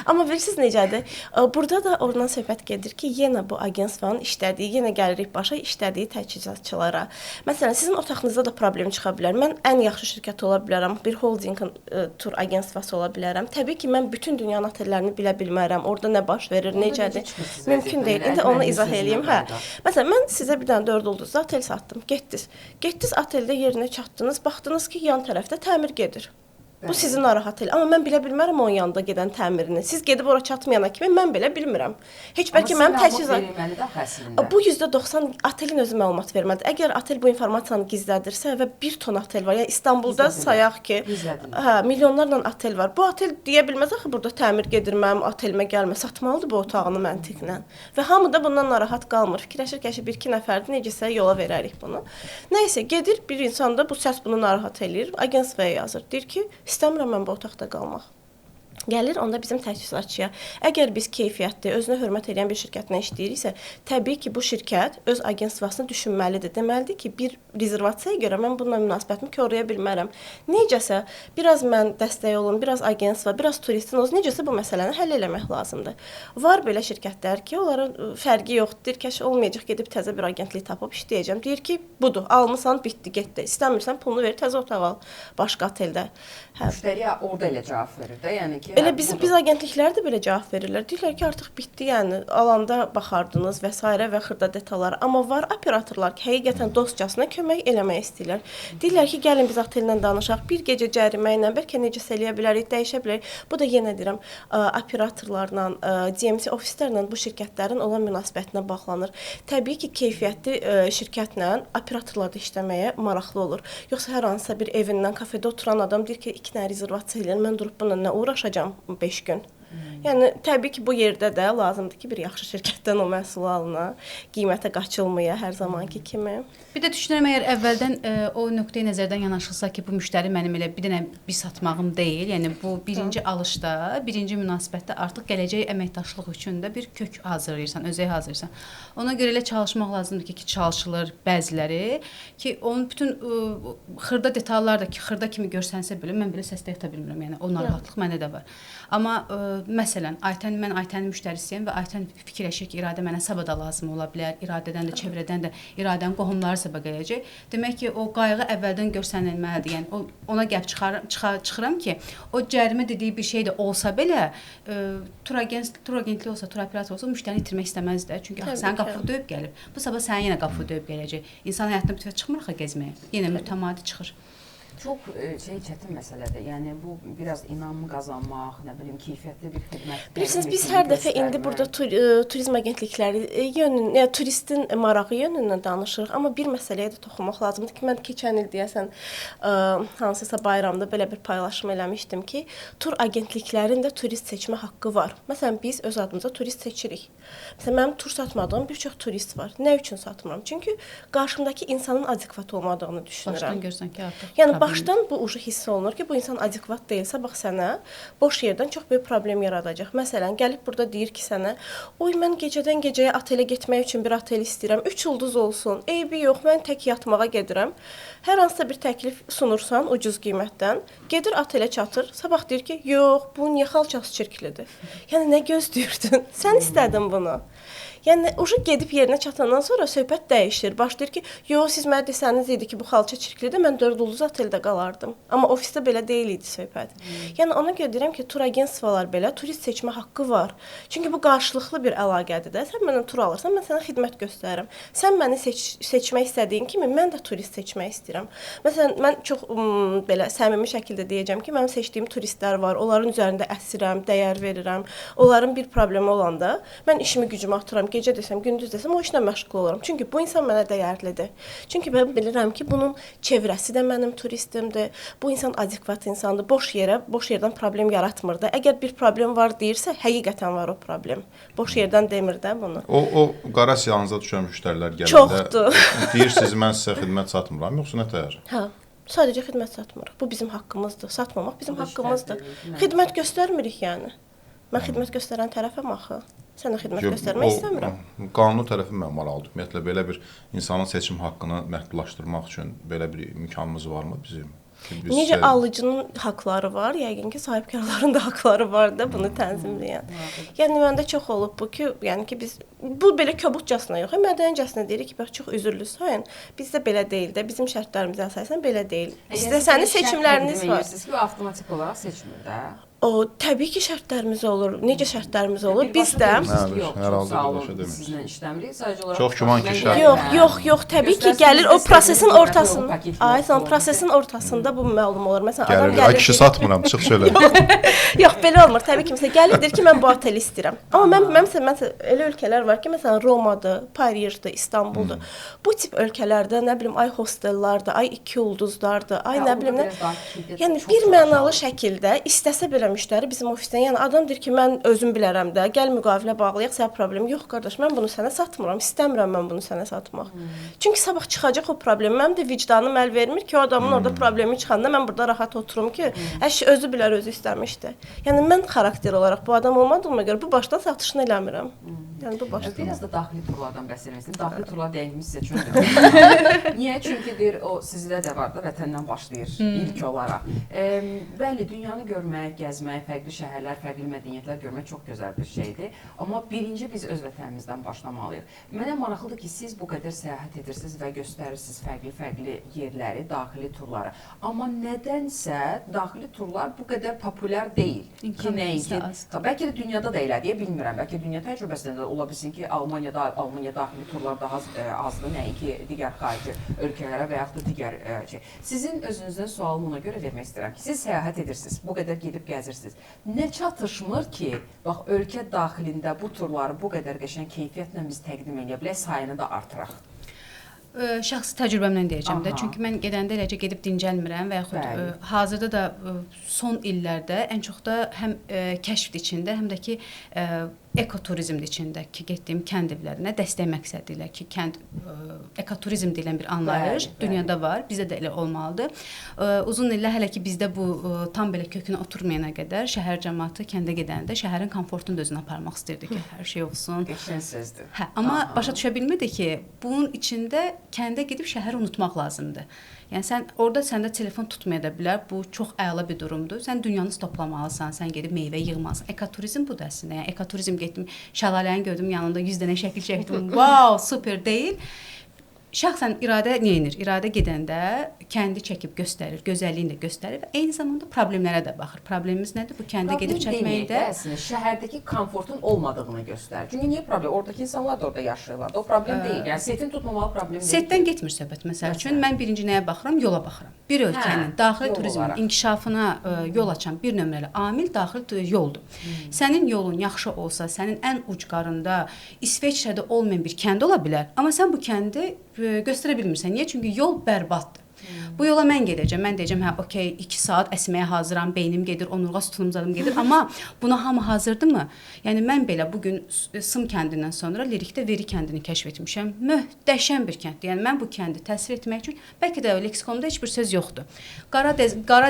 Amma bilirsiniz necədir? Burada da oradan söhbət gedir ki, yenə bu agentstvanın işlədiyi, yenə gəlirik başa işlədiyi təchizatçılara. Məsələn, sizin otağınızda da problem çıxa bilər. Mən ən yaxşı şirkət ola bilərəm, bir holdinqin tur agentstvası ola bilərəm. Təbii ki, mən bütün dünyanın otellərini bilə bilmərəm. Orada nə baş verir, necədir? Mümkün deyil. İndi onu izah eləyim. Məsələn, mən sizə bir dənə 4 ulduzlu otel satdım. Getdiniz oteldə yerinə çatdınız, baxdınız ki, yan tərəfdə təmir gedir. Bu sizi narahat eləyir. Amma mən bilə bilmərəm onun yanında gedən təmirini. Siz gedib ora çatmayana kimi mən belə bilmirəm. Heç bəlkə mənim təchizat. Bu %90 otelin özü məlumat verməlidir. Əgər otel bu informasiyanı gizlədirsə və 1 ton otel var, yəni İstanbulda sayaq ki, milyonlarla otel var. Bu otel deyə bilməz axı burada təmir gedir, mənim otelimə gəlmə, satmalıdır bu otağını məntiqlə. Və hamı da bundan narahat qalmır. Fikirləşir ki, 1-2 nəfərdir, necəsə yola verərik bunu. Nəysə, gedir bir insan da bu səs bunu narahat eləyir, agentstvaya yazır. Deyir ki, İstəmirəm mən bu otaqda qalmaq. Gəlir onda bizim təchizatçıya. Əgər biz keyfiyyətli, özünə hörmət edən bir şirkətlə işləyiriksə, təbii ki, bu şirkət öz agentstvasını düşünməlidir. Deməlidir ki, bir rezervasiyaya görə mən bununla münasibətimi korlaya bilmərəm. Necəsə, biraz mən dəstək olum, biraz agentstva, biraz turistin olsun, necəsə bu məsələni həll eləmək lazımdır. Var belə şirkətlər ki, onların fərqi yoxdur. Kəş olmayacaq, gedib təzə bir agentlik tapıb işləyəcəm. Deyir ki, budur, almısan, bitdi, getdi. İstəmirsən, pulunu ver, təzə otaq al başqa oteldə. Müştəriyə orada elə cavab verir də, yəni ki, elə biz agentliklər də belə cavab verirlər. Deyirlər ki, artıq bitdi, yəni alanda baxardınız və s. və xırda detallar. Amma var operatorlar ki, həqiqətən dostcasına kömək eləmək istəyirlər. Deyirlər ki, gəlin biz otellə danışaq, bir gecə cərimə ilə bəlkə necəsə eləyə bilərik, dəyişə bilərik. Bu da yenə deyirəm, operatorlarla, DMC ofislərlə bu şirkətlərin olan münasibətinə bağlanır. Təbii ki, keyfiyyətli şirkətlə operatorlar da işləməyə maraqlı olur. Yoxsa hər hansısa bir evindən, kafedə oturan adam deyir ki, 2 dənə rezervasiya eləyən, mən durub bununla nə uğraşacağam 5 gün. Yəni təbii ki, bu yerdə də lazımdır ki, bir yaxşı şirkətdən o məhsulu alına, qiymətə qaçılmaya hər zamanki kimi. Bir də düşünürəm əgər əvvəldən o nöqteyi nəzərdən yanaşılsa ki, bu müştəri mənim elə bir dənə bir satmağım deyil. Yəni bu birinci alışda, birinci münasibətdə artıq gələcək əməkdaşlıq üçün də bir kök hazırlayırsan, özəy hazırlayırsan. Ona görə elə çalışmaq lazımdır ki, çalışılır bəziləri ki, onun bütün xırda detallar da ki, xırda kimi görsənsə belə mən belə səsdə yata bilmirəm. Yəni o narahatlıq məndə də var. Amma məsələn, mən Aytənin müştərisiyəm və Aytən fikirləşir ki, İradə mənə sabah da lazım ola bilər. İradədən də, çevrədən də, İradənin qohumları sabah gələcək. Demək ki, o qayğı əvvəldən görsənilməlidir. Yəni ona gəlib çıxıram ki, o cərimə dediyi bir şey də olsa belə, tur agentlik olsa, tur operator olsa müştərini itirmək istəməz də. Çünki sənin qapını döyüb gəlib. Bu sabah sənin yenə qapını döyüb gələcək. İnsan həyatında bir dəfə çıxmır axı gəzməyə. Yenə mütəmadi çıxır. Çox çətin məsələdir. Yəni bu biraz inam qazanmaq, nə bilim, keyfiyyətli bir xidmət. Bilirsiniz, biz hər dəfə indi burada turizm agentlikləri yönündən, yəni turistin marağı yönündən danışırıq, amma bir məsələyə də toxunmaq lazımdır ki, mən keçən il deyəsən hansısa bayramda belə bir paylaşım eləmişdim ki, tur agentliklərinin də turist seçmə haqqı var. Məsələn, biz öz adımıza turist seçirik. Məsələn, mənim tur satmadığım bir çox turist var. Nə üçün satmıram? Çünki qarşımdakı insanın adekvat olmadığını düşünürəm. Başdan görsən ki, artıq. Yəni başdan bu ucu hiss olunur ki, bu insan adekvat deyilsə, bax sənə boş yerdən çox böyük problem yaradacaq. Məsələn, gəlib burada deyir ki, sənə, "Oy, mən gecədən gecəyə otelə getmək üçün bir otel istəyirəm. 3 ulduz olsun. Eybi yox, mən tək yatmağa gedirəm." Hər hansısa bir təklif sunursan ucuz qiymətdən, gedir otelə çatır. Sabah deyir ki, "Yox, bu niyə xalçası çirklidir?" Yəni nə gözləyirdin? Sən istədin bunu. Yəni ucu gedib yerinə çatandan sonra söhbət dəyişir. Başlayır ki, "Yox, siz mənə desəniz idi ki, bu xalça çirklidir, mən 4 ulduz oteldə qalardım." Amma ofisdə belə deyil idi söhbət. Yəni ona görə deyirəm ki, tur agentstvalar belə turist seçmə haqqı var. Çünki bu qarşılıqlı bir əlaqədir də. Sən məndən tur alırsan, mən sənə xidmət göstərirəm. Sən məni seçmək istədiyin kimi mən də turist seçmək istəyirəm. Məsələn, mən çox belə səmimi şəkildə deyəcəm ki, mənim seçdiyim turistlər var. Onların üzərində əsirəm, dəyər verirəm. Onların bir problemi olanda mən işimi gücümü atıram. Gecə desəm, gündüz desəm o işlə məşğul oluram. Çünki bu insan mənə dəyərlidir. Çünki mən bilirəm ki, bunun çevrəsi də mənim turistimdir. Bu insan adekvat insandır. Boş yerdən problem yaratmır da. Əgər bir problem var deyirsə, həqiqətən var o problem. Boş yerdən demir də bunu. O qara siyahınıza düşən müştərilər gələndə çoxdur. Deyirsiniz mən sizə xidmət satmıram, yoxsa nə təhər? Hə. Sadəcə xidmət satmırıq. Bu bizim haqqımızdır. Satmamaq bizim haqqımızdır. Xidmət göstərmirik yəni. Mən xidmət göstərən tərəfəm axı. Sənə xidmət göstərmək istəmirəm. Qanun tərəfi mən maraqlıdır. Ümumiyyətlə belə bir insanın seçim haqqını məhdudlaşdırmaq üçün belə bir imkanımız varmı bizim? Necə alıcının haqları var, yəqin ki, sahibkarların da haqları var da bunu tənzimləyən. Yəni məndə çox olub bu ki, yəni ki biz bu belə kobudcasına yox, mədənicəsinə deyirik ki, bax çox üzürlü sayın. Bizdə belə deyil də, bizim şərtlərimizə əsasən belə deyil. İstəsəniz seçimləriniz var. Deyirsiniz ki, o avtomatik olaraq seçmir də. O təbii ki, şərtlərimiz olur. Necə şərtlərimiz olur? Biz də sizlə işləmirik, sadəcə olaraq çox güman ki, Yox, təbii ki, gəlir o prosesin ortasında. Aysan, prosesin ortasında bu məlum olur. Məsələn, adam gəlir. Ay kişi satmıram, çıx söylə. Yox, belə olmur. Təbii ki, məsələn, gəlir deyir ki, mən bu oteli istəyirəm. Amma mən elə ölkələr var ki, məsələn, Romadır, Parisdir, İstanbuldur. Bu tip ölkələrdə nə bilim ay hostellardır, ay 2 ulduzlardır, ay nə bilim nə. Yəni bir mənalı şəkildə istəsə belə müştəri bizim ofisdən, yəni adam deyir ki, mən özüm bilərəm də, gəl müqavilə bağlayaq, sənin problem yox qardaş, mən bunu sənə satmıram, istəmirəm mən bunu sənə satmaq. Çünki sabah çıxacaq o problem, mənim də vicdanım əl vermir ki, o adamın orada problemi çıxanda mən burada rahat oturum ki, əşi özü bilər, özü istəmişdi. Yəni mən xarakter olaraq bu adam olmadığıma görə bu başdan satışını eləmirəm. Yəni bu başdan. Biraz da daxili turlardan bəhsələmişdim. Daxili turlar deyilmiş sizə çünki. Niyə? Çünki deyir o sizdə də var da vətəndən başlayır ilk olaraq. Bəli, dünyanı görmək, gəzmək, fərqli şəhərlər, fərqli mədəniyyətlər görmək çox gözəl bir şeydir. Amma birinci biz öz vətənimizdən başlamalıyıq. Mənə maraqlıdır ki, siz bu qədər səyahət edirsiniz və göstərirsiniz fərqli yerləri, daxili turları. Amma nədənsə daxili turlar bu qədər populyar deyil. Ki, nəinki, bəlkə də dünyada da elədir, bilmirəm. Bəlkə dünya təcrübəsində də ola bilsin ki, Almaniya daxili turlar daha azdır, nəinki digər xarici ölkələrə və yaxud da digər şey. Sizin özünüzdən sualımı ona görə vermək istəyirəm ki, siz səyahət edirsiniz, bu qədər gedib gəzirsiniz. Nə çatışmır ki, bax, ölkə daxilində bu turları bu qədər qəşəng keyfiyyətlə biz təqdim edə bilək, sayını da artıraq? Şəxsi təcrübəmdən deyəcəm də. Aha. Çünki mən gedəndə eləcə gedib dincəlmirəm və yaxud Bəli. hazırda da son illərdə ən çox da həm kəşf içində, həm də ki ekoturizm içindəki getdiyim kənd evlərinə dəstək məqsədi ilə ki, kənd ekoturizm deyilən bir anlayış Bəli, dünyada var, bizdə də elə olmalıdır. Uzun illər hələ ki bizdə bu tam belə kökünə oturmayana qədər şəhər cəmiyyəti kəndə gedəndə şəhərin komfortunu da özünə aparmaq istirdi ki, hər şey olsun. Qəşəng sözdür. Hə, amma Aha. başa düşə bilmirdi ki, bunun içində kəndə gedib şəhəri unutmaq lazımdır. Yəni sən orada səndə telefon tutmaya da bilər. Bu çox əla bir durumdur. Sən dünyanı stoplamalısan, sən gedib meyvə yığmalısan. Ekoturizm budur əslində. Yəni ekoturizm getdim, şəlaləni gördüm, yanında 100 dənə şəkil çəkdim. Wow, super deyil. Şəxsən iradə nə edir? İradə gedəndə kəndi çəkib göstərir, gözəlliyini də göstərir və eyni zamanda problemlərə də baxır. Problemimiz nədir? Bu kəndə gedib çəkməkdə əslində şəhərdəki komfortun olmadığını göstərir. Çünki niyə problem? Oradakı insanlar da orada yaşayırlar. O problem deyil. Yəni setin tutmamalı problem deyil. setdən getmir söhbət məsəl üçün. Mən birinci nəyə baxıram? Yola baxıram. Bir ölkənin daxili yol turizmin olaraq. inkişafına yol açan bir nömrəli amil daxili yoldur. Sənin yolun yaxşı olsa, sənin ən ucqarında İsveçrədə olmayan bir kənd ola bilər, amma sən bu kəndi göstərə bilmirsən. Niyə? Çünki yol bərbaddır. Bu yola mən gedəcəm. Mən deyəcəm, hə, okey, 2 saat əsməyə hazıram, beynim gedir, onurğa sütunum zadım gedir. Amma buna hamı hazırdırmı? Yəni mən belə bu gün Sım kəndindən sonra Lirikdə Veri kəndini kəşf etmişəm. Möhtəşəm bir kənddir. Yəni mən bu kəndi təsvir etmək üçün bəlkə də leksikonda heç bir söz yoxdur. Qara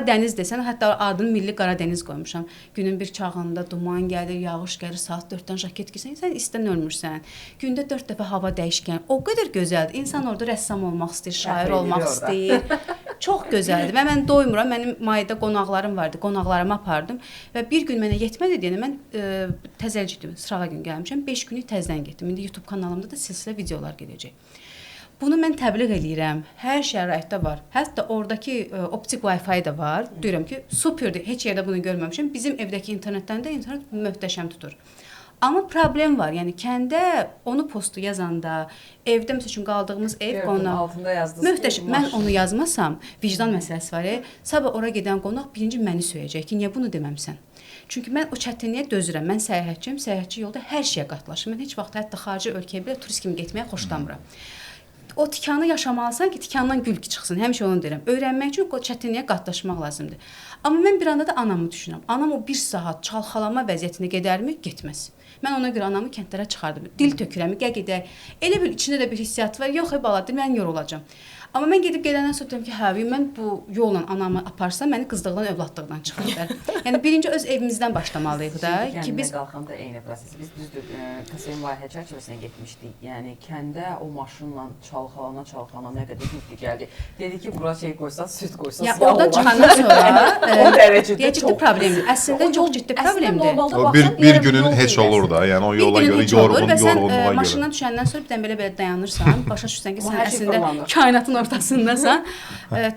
dəniz desən, hətta adını Milli Qara Dəniz qoymuşam. Günün bir çağında duman gəlir, yağış gəlir, saat 4-dən jaket geysən, sən istidən ölmürsən. Gündə 4 dəfə hava dəyişkən. O qədər gözəldir. İnsan orada rəssam olmaq istəyir, şair olmaq istəyir. Çox gözəldir və mən doymuram. Mənim mayda qonaqlarım vardı. Qonaqlarımı apardım və bir gün mənə yetmədi deyəndə mən təzəcikdim. Sırağa gün gəlmişəm. 5 günlük təzədən getdim. İndi YouTube kanalımda da silsilə videolar gedəcək. Bunu mən təbliğ eləyirəm. Hər şəraitdə var. Hətta oradakı optik Wi-Fi də var. Deyirəm ki, superdir. Heç yerdə bunu görməmişəm. Bizim evdəki internetdən də internet möhtəşəm tutur. Amma problem var. Yəni kəndə onu postu yazanda, evdə məsəl üçün qaldığımız ev qonaq altında yazdınız. möhtəşəm. Mən onu yazmasam, vicdan məsələsi var. Sabah ora gedən qonaq birinci məni söyəcək ki, niyə bunu deməmisən? Çünki mən o çətinliyə dözürəm. Mən səyahətçiyəm. Səyahətçi yolda hər şeyə qatlaşıram. Mən heç vaxt hətta xarici ölkəyə belə turist kimi getməyə xoşlamıram. O tikanı yaşamalısan ki, tikandan gül çıxsın. Həmişə onu deyirəm. Öyrənmək üçün o çətinliyə qatlaşmaq lazımdır. Amma mən bir anda da anamı düşünürəm. Anam o 1 saat çalxalama vəziyyətinə gedərmi? Getməz. Mən ona görə anamı kəndlərə çıxardım. Dil tökürəm, gəl gedək. Elə bil içində də bir hissiyat var. Yox, bala, mən yorulacam. Amma mən gedib gedəndən sonra deyirəm ki, hə, mən bu yolla anamı aparsam məni qızlıqdan, övladlıqdan çıxardar. Yəni birinci öz evimizdən başlamalıyıq da ki biz qalxanda eyni proses. Biz düzdür, KSM layihə çərçivəsinə getmişdik. Yəni kəndə o maşınla çalxalana nə qədər yüklü gəldi. Dedi ki, bura şey qoysan, süd qoysan. ya oradan çıxandan sonra o dərəcədə ciddi problemdir. Əslində çox ciddi problemdir. O bir günün heç olur da. Yəni o yola görə yorğunluğa görə. Maşından düşəndən sonra birdən belə dayanırsan, başa düşürsən ki, sən hər şey əslində fırlanır. kainatın ortasındasan.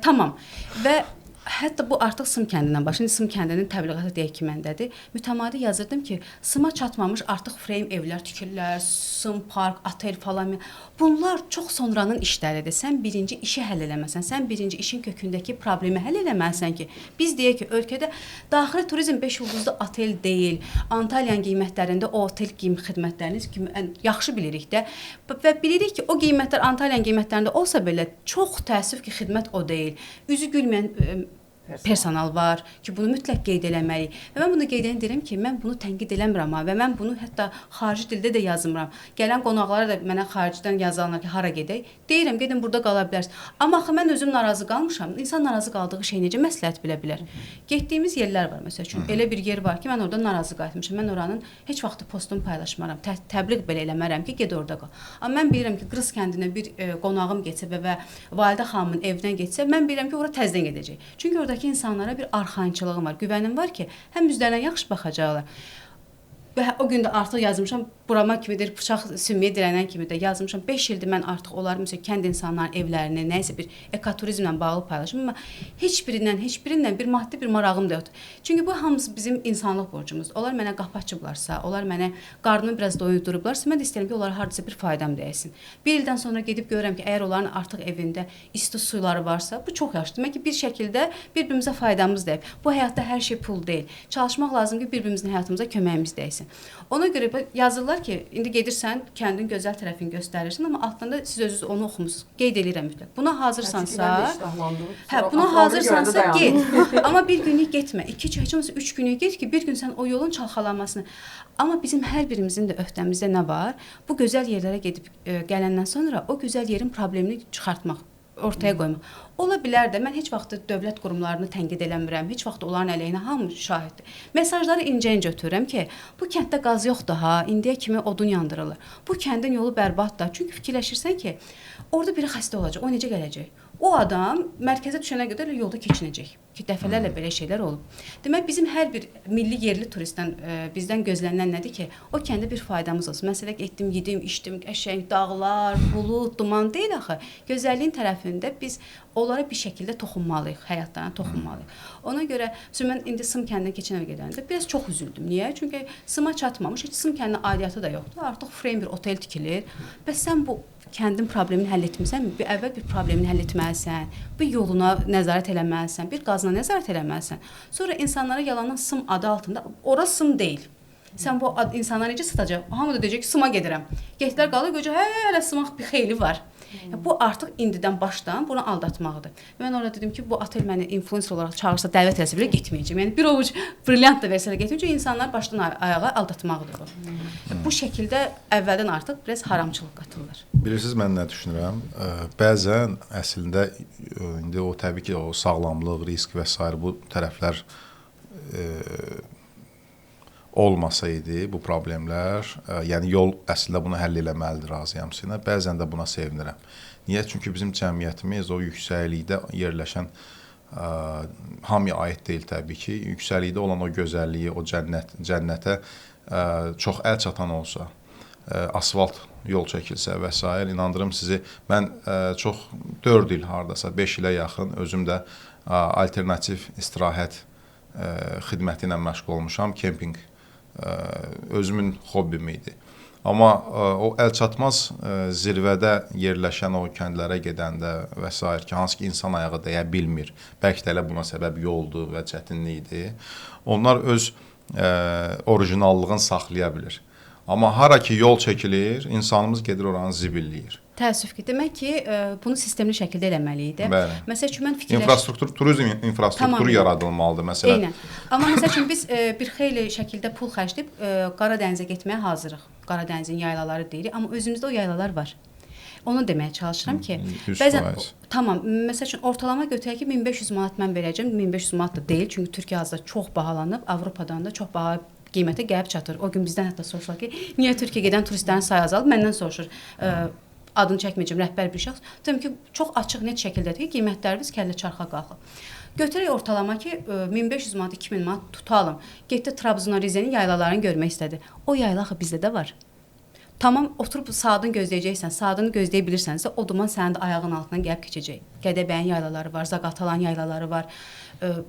Tamam. Və hətta bu artıq Sım kəndindən başlayır. Sım kəndinin təbliğatı deyək ki, məndədir. Mütəmadi yazırdım ki, Sıma çatmamış artıq frame evlər tikirlər, Sım park, otel falan. Bunlar çox sonranın işləridir. Sən birinci işi həll eləməsən, sən birinci işin kökündəki problemi həll eləməlisən ki, biz deyək ki, ölkədə daxili turizm 5 ulduzlu otel deyil. Antalyanın qiymətlərində o otel xidmətləriniz kimi yaxşı bilirik də və bilirik ki, o qiymətlər Antalyanın qiymətlərində olsa belə çox təəssüf ki, xidmət o deyil. Üzü gülməyən personal var ki, bunu mütləq qeyd eləməliyik. Və mən bunu qeyd edən deyirəm ki, mən bunu tənqid eləmirəm və mən bunu hətta xarici dildə də yazmıram. Gələn qonaqlara da mənə xaricdən yazanlar ki, hara gedək? Deyirəm, gedin burada qala bilərsiniz. Amma axı mən özüm narazı qalmışam. İnsan narazı qaldığı şey necə məsləhət bilə bilər? Getdiyimiz yerlər var məsəl üçün. Elə bir yer var ki, mən orada narazı qayıtmışam. Mən oranın heç vaxt postumu paylaşmaram. Təbliğ belə eləmərəm ki, get orada qal. Amma mən bilirəm ki, Qrız kəndinə bir qonağım getsə və Validə xanımın evinə getsə, mən bilirəm ki, ora təzədən gedəcək. Çünki orada insanlara bir arxayınçılığım var, güvənim var ki, həm üzlərinə yaxşı baxacaqlar. Və o gün də artıq yazmışam, burama kimidir, bıçaq sümüyə dirənən kimi də yazmışam. 5 ildir mən artıq onların məsələn kənd insanların evlərini, nəyisə bir ekoturizmlə bağlı paylaşım, amma heç birindən bir maddi bir marağım da yoxdur. Çünki bu hamısı bizim insanlıq borcumuzdur. Onlar mənə qapı açıblarsa, onlar mənə qarnımı biraz doyurdurublarsa, mən də istəyirəm ki, onlara hardasa bir faydam dəysin. Bir ildən sonra gedib görürəm ki, əgər onların artıq evində isti suyları varsa, bu çox yaxşı. Demək ki, bir şəkildə bir-birimizə faydamız dəyib. Bu həyatda hər şey pul deyil. Çalışmaq lazım ki, bir-birimizin həyatımıza köməyimiz dəysin. bilməsin. Ona görə yazırlar ki, indi gedirsən, kəndin gözəl tərəfini göstərirsən, amma altında siz özünüz onu oxumusunuz. Qeyd edirəm mütləq. Buna hazırsansa, buna hazırsansa get. Amma bir günlük getmə. 2, heç olmasa 3 günlük get ki, bir gün sən o yolun çalxalanmasını. Amma bizim hər birimizin də öhdəmizdə nə var? Bu gözəl yerlərə gedib gələndən sonra o gözəl yerin problemini çıxartmaq, ortaya qoymaq. Ola bilər də, mən heç vaxt dövlət qurumlarını tənqid eləmirəm, heç vaxt onların əleyhinə hamı şahiddir. Mesajları incə-incə ötürürəm ki, bu kənddə qaz yoxdur ha, indiyə kimi odun yandırılır. Bu kəndin yolu bərbaddır. Çünki fikirləşirsən ki, orada biri xəstə olacaq, o necə gələcək? O adam mərkəzə düşənə qədər yolda keçinəcək ki, dəfələrlə belə şeylər olub. Demək, bizim hər bir milli yerli turistdən bizdən gözlənilən nədir ki, o kəndə bir faydamız olsun. Məsələn, etdim, yedim, içdim, qəşəng dağlar, bulud, duman deyil axı. Gözəlliyin tərəfində biz onlara bir şəkildə toxunmalıyıq, həyatlarına toxunmalıyıq. Ona görə mən indi Sım kəndinə keçən gedəndə biraz çox üzüldüm. Niyə? Çünki Sıma çatmamış, heç Sım kəndinin aidiyyatı da yoxdur. Artıq frame bir otel tikilir. Bəs sən bu kəndin problemini həll etmirsən, əvvəl bir problemini həll etməlisən, bir yoluna nəzarət eləməlisən, bir qazına nəzarət eləməlisən. Sonra insanlara yalandan Sım adı altında, ora Sım deyil. Sən bu insanlar necə satacaq? Hamı da deyəcək ki, Sıma gedirəm. Getdilər qalır, görəcək, hələ Sımaq bir xeyli var. Bu artıq indidən başdan bunu aldatmaqdır. Mən orada dedim ki, bu otel məni influencer olaraq çağırsa, dəvət eləsə belə getməyəcəm. Yəni bir ovuc brilliant da versə də getməyəcəm. İnsanlar başdan ayağa aldatmaqdır bu. Bu şəkildə əvvəldən artıq biraz haramçılıq qatılır. Bilirsiniz, mən nə düşünürəm? Bəzən əslində indi o təbii ki, o sağlamlıq, risk və s. bu tərəflər olmasaydı bu problemlər, yəni yol əslində bunu həll eləməlidir, razıyam sizinlə. Bəzən də buna sevinirəm. Niyə? Çünki bizim cəmiyyətimiz o yüksəklikdə yerləşən hamıya aid deyil təbii ki. Yüksəklikdə olan o gözəlliyi, o cənnətə çox əl çatan olsa, asfalt yol çəkilsə və s. inandırım sizi, mən çox 4 il hardasa, 5 ilə yaxın özüm də alternativ istirahət xidməti ilə məşğul olmuşam, kempinq özümün hobbim idi. Amma o əlçatmaz zirvədə yerləşən o kəndlərə gedəndə və s. ki, hansı ki insan ayağı dəyə bilmir, bəlkə də elə buna səbəb yoldur və çətinlikdir, onlar öz orijinallığını saxlaya bilir. Amma hara ki yol çəkilir, insanımız gedir oranı zibilləyir. Təəssüf ki, demək ki, bunu sistemli şəkildə eləməliydi. Məsəl üçün mən fikirləşirəm. Turizm infrastrukturu yaradılmalıdır məsələn. Eynən. Amma məsəl üçün biz bir xeyli şəkildə pul xərcləyib Qaradənizə getməyə hazırıq. Qaradənizin yaylaları deyirik, amma özümüzdə o yaylalar var. Onu deməyə çalışıram ki, bəzən tamam, məsəl üçün ortalama götürək ki, 1500 manat mən verəcəm, 1500 manat da deyil, çünki Türkiyə hazırda çox bahalanıb, Avropadan da çox baha qiymətə gəlib çatır. O gün bizdən hətta soruşurlar ki, niyə Türkiyəyə gedən turistlərin sayı azalıb? Məndən soruşur. Adını çəkməyəcəm, rəhbər bir şəxs. Deyim ki, çox açıq, net şəkildədir ki, qiymətlərimiz kəllə çarxa qalxıb. Götürək ortalama ki, 1500 manat, 2000 manat tutalım. Getdi Trabzona, Rizenin yaylalarını görmək istədi. O yayla axı bizdə də var. Tamam, oturub saatını gözləyəcəksən, saatını gözləyə bilirsənsə, o duman sənin də ayağın altından gəlib keçəcək. Gədəbəyin yaylaları var, Zaqatalan yaylaları var.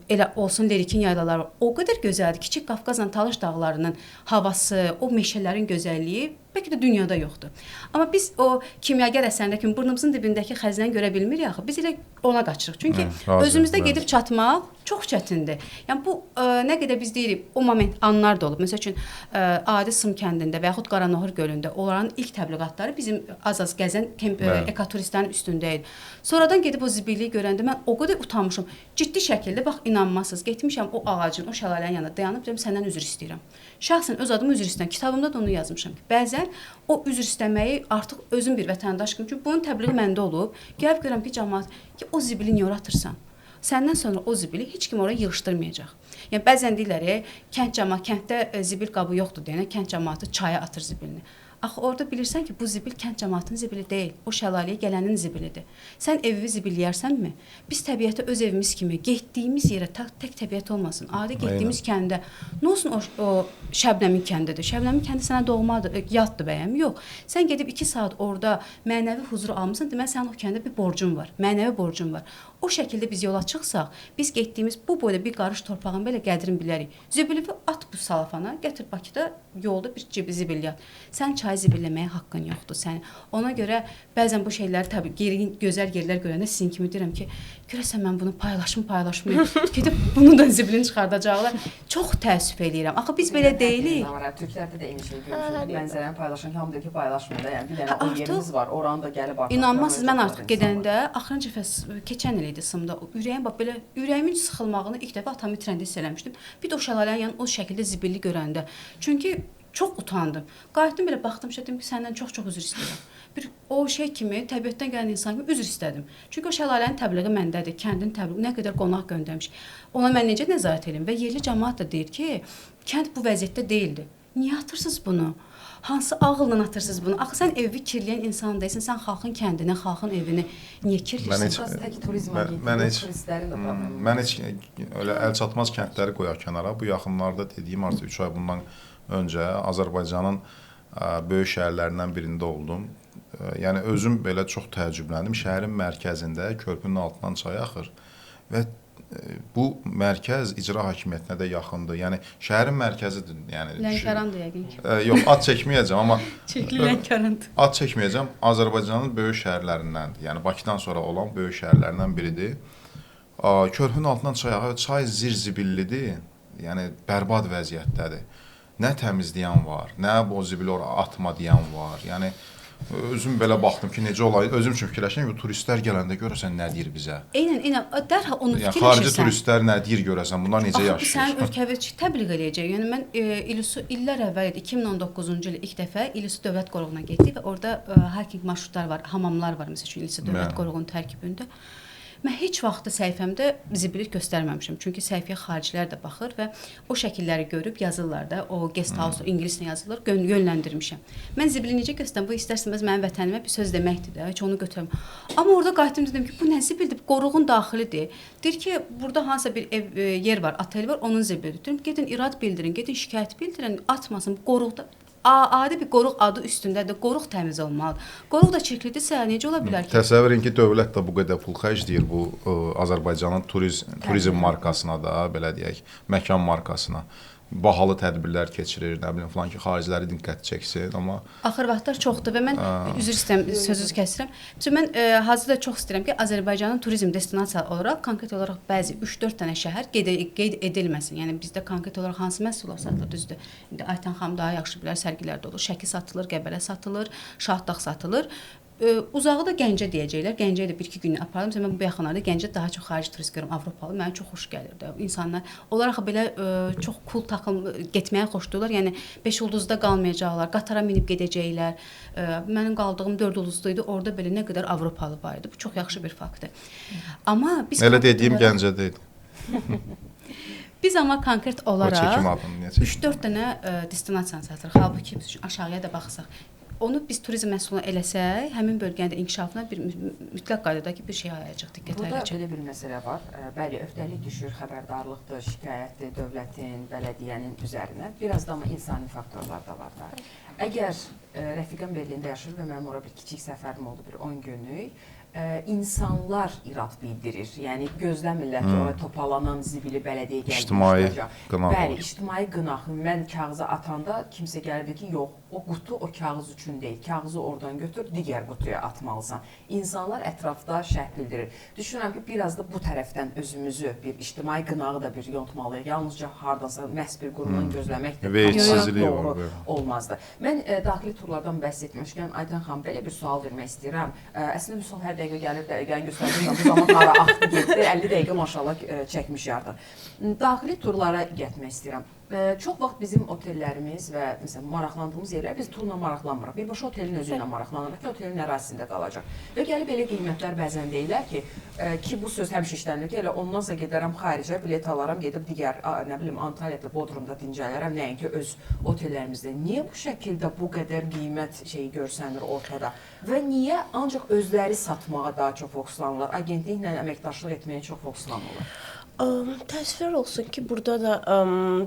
Elə olsun Lerikin yaylaları var. O qədər gözəldir. Kiçik Qafqazla Talış dağlarının havası, o meşələrin gözəlliyi bəlkə də dünyada yoxdur. Amma biz o kimyagər əsərində kimi burnumuzun dibindəki xəzinəni görə bilmirik axı. Biz elə ona qaçırıq. Çünki özümüzdə gedib çatmaq çox çətindir. Yəni bu nə qədər biz deyirik, o moment anlar da olub. Məsəl üçün adi Sım kəndində və yaxud Qaranohur gölündə onların ilk təbliğatları bizim az-az gəzən ekoturistlərin üstündə idi. Sonradan gedib o zibilliyi görəndə mən o qədər utanmışam. Ciddi şəkildə bax inanmazsınız. Getmişəm o ağacın, o şəlalənin yanına dayanıb deyirəm səndən üzr istəyirəm. Şəxsən öz adımı üzr istəyirəm. Kitabımda da onu yazmışam ki, bəzən o üzr istəməyi artıq özüm bir vətəndaş kimi, çünki bunun təbliği məndə olub. Gəlib görəm ki, cəmaət, ki o zibili niyə ora atırsan? Səndən sonra o zibili heç kim oraya yığışdırmayacaq. Yəni bəzən deyirlər, kənddə zibil qabı yoxdur deyənə, kənd cəmaəti çaya atır zibilini. Axı orada bilirsən ki, bu zibil kənd cəmaatının zibili deyil, o şəlaləyə gələnin zibilidir. Sən evini zibilləyərsənmi? Biz təbiətə öz evimiz kimi, getdiyimiz yerə tək təbiət olmasın. Adi getdiyimiz kəndə, nə olsun o Şəbnəmin kəndidir. Şəbnəmin kəndi sənə doğmadır, yaddır bəyəm? Yox. Sən gedib 2 saat orada mənəvi huzuru almısan, demək sənin o kəndə bir borcun var, mənəvi borcun var. O şəkildə biz yola çıxsaq, biz getdiyimiz bu boyda bir qarış torpağın belə qədrini bilərik. Zibili at bu bu salafana, gətir Bakıda yolda bir zibil yat. Sən çayı zibilləməyə haqqın yoxdur. Sən ona görə bəzən bu şeyləri təbii gözəl yerlər görəndə sizin kimi deyirəm ki, görəsən mən bunu paylaşmayım. Gedib bunu da zibilin çıxardacaqlar. Çox təəssüf eləyirəm. Axı biz belə deyilik. Türklərdə də eyni şey görmüşəm. Mənzərəni paylaşan ki, hamı deyir ki, paylaşmır da. Yəni bir dənə o yerimiz var. Oranı da gəlib artıq. İnanmazsınız, mən artıq gedəndə axırıncı keçən il idi Sımda. Ürəyim bax belə ürəyimin sıxılmağını ilk dəfə atamı itirəndə hiss eləmişdim. Bir də o şəlalənin yanı o şəkildə zibilli görəndə. Çünki çox utandım. Qayıtdım belə baxdım, dedim ki, səndən çox-çox üzr istəyirəm. Bir o şey kimi, təbiətdən gələn insan kimi üzr istədim. Çünki o şəlalənin təbliği məndədir, kəndin təbliği, nə qədər qonaq göndərmiş. Ona mən necə nəzarət edim və yerli cəmaət də deyir ki, kənd bu vəziyyətdə deyildi. Niyə atırsınız bunu? Hansı ağılla atırsınız bunu? Axı sən evi kirləyən insan deyilsən, sən xalqın kəndini, xalqın evini niyə kirləyirsən? Mən heç öyle əl çatmaz kəndləri qoyaq kənara. Bu yaxınlarda dediyim artıq 3 ay bundan öncə Azərbaycanın böyük şəhərlərindən birində oldum. Yəni özüm belə çox təəccübləndim. Şəhərin mərkəzində körpünün altından çay axır və bu mərkəz icra hakimiyyətinə də yaxındır. Yəni şəhərin mərkəzidir. Yəni Lənkərandır yəqin ki. Yox, ad çəkməyəcəm amma Lənkərandır. Ad çəkməyəcəm. Azərbaycanın böyük şəhərlərindəndir. Yəni Bakıdan sonra olan böyük şəhərlərindən biridir. Körpünün altından çay axır, çay zirzibillidir. Yəni bərbad vəziyyətdədir. Nə təmizləyən var, nə o zibili ora atma deyən var. Yəni özüm belə baxdım ki, necə olaydı. Özüm üçün fikirləşdim ki, turistlər gələndə görəsən nə deyir bizə. Eynən, dərhal onu yəni, fikirləşirsən. Xarici turistlər nə deyir görəsən, bunlar necə yaşayır? Sən ölkəvi təbliğ eləyəcək. Yəni mən İLÜSU illər əvvəl idi, 2019-cu il ilk dəfə İLÜSU dövlət qoruğuna getdik və orada hiking marşrutlar var, hamamlar var məsəl üçün İLÜSU dövlət qoruğunun tərkibində. Mən heç vaxt səhifəmdə zibili göstərməmişəm. Çünki səhifəyə xaricilər də baxır və o şəkilləri görüb yazırlar da. O guest house ingiliscə yazılır, yönləndirmişəm. Mən zibili necə göstərim? Bu istərsəniz mənim vətənimə bir söz deməkdir də. Heç onu götürməm. Amma orada qayıtdım dedim ki, bu nə zibildir? Qoruğun daxilidir. Deyir ki, burada hansısa bir yer var, otel var, onun zibilidir. Deyirəm, gedin irad bildirin, gedin şikayət bildirin, atmasın. Bu qoruqda adi bir qoruq adı üstündədir. Qoruq təmiz olmalıdır. Qoruq da çirklidirsə necə ola bilər ki? Təsəvvür edin ki, dövlət də bu qədər pul xərcləyir bu Azərbaycanın turizm markasına da, belə deyək, məkan markasına. Bahalı tədbirlər keçirir, nə bilim falan ki, xariciləri diqqət çəksin, amma axır vaxtlar çoxdur və mən üzr istəyirəm, sözünüzü kəsirəm. Mən hazırda çox istəyirəm ki, Azərbaycanın turizm destinasiyası olaraq konkret olaraq bəzi 3-4 dənə şəhər qeyd edilməsin. Yəni bizdə konkret olaraq hansı məhsullar satılır, düzdür. İndi Aytan xanım daha yaxşı bilər, sərgilərdə olur. Şəki satılır, Qəbələ satılır, Şahdağ satılır. Uzağı da Gəncə deyəcəklər. Gəncəyə də 1-2 gün apardım. Mən bu yaxınlarda Gəncə daha çox xarici turist görürəm, Avropalı. Mənə çox xoş gəlir də. İnsanlar onlar axı belə çox cool taxım getməyə xoşdurlar. Yəni 5 ulduzda qalmayacaqlar, qatara minib gedəcəklər. Mənim qaldığım 4 ulduzlu idi. Orada belə nə qədər Avropalı var idi. Bu çox yaxşı bir faktdır. Amma biz elə dediyim Gəncədə idi. Biz amma konkret olaraq 3-4 dənə destinasiya satırıq. Halbuki aşağıya da baxsaq, onu biz turizm məhsuluna eləsək, həmin bölgənin də inkişafına bir mütləq qaydadakı bir şey ayıracaq, diqqət ayıracaq. Burada belə bir məsələ var. Bəli, öhdəlik düşür, xəbərdarlıqdır, şikayətdir dövlətin, bələdiyyənin üzərinə. Biraz da amma insani faktorlar da var da. Əgər rəfiqəm Berlində yaşayır və mənim ora bir kiçik səfərim oldu, bir 10 günlük, insanlar irad bildirir. Yəni gözləmirlər ki, ora topalanan zibili bələdiyyə gəlib. İctimai qınaq. Bəli, ictimai qınaq. Mən kağızı atanda kimsə gəlirdi ki, yox, o qutu o kağız üçün deyil. Kağızı oradan götür, digər qutuya atmalısan. İnsanlar ətrafda şərh bildirir. Düşünürəm ki, biraz da bu tərəfdən özümüzü bir ictimai qınağı da bir yontmalıyıq. Yalnızca hardansa məhz bir qurumdan gözləmək də doğru olmazdı. Mən daxili turlardan bəhs etmişkən, Aytan xanım, belə bir sual vermək istəyirəm. Əslində bu sual hər dəqiqə gəlir, dəqiqəni göstərirəm. Bu zaman hara axtı getdi, 50 dəqiqə maşallah çəkmiş yardım. Daxili turlara getmək istəyirəm. Çox vaxt bizim otellərimiz və məsələn maraqlandığımız yerlər biz turla maraqlanmırıq. Birbaşa otelin özü ilə maraqlanırıq ki, otelin ərazisində qalacaq. Və gəlib elə qiymətlər bəzən deyirlər ki, bu söz həmişə işlənilir ki, elə ondan sonra gedərəm xaricə, bilet alaram, gedib digər, nə bilim, Antalyada, Bodrumda dincələrəm, nəinki öz otellərimizdə. Niyə bu şəkildə bu qədər qiymət şeyi görsənir ortada? Və niyə ancaq özləri satmağa daha çox fokuslanırlar, agentliklə əməkdaşlıq etməyə çox fokuslanırlar? Təəssüflər olsun ki, burada da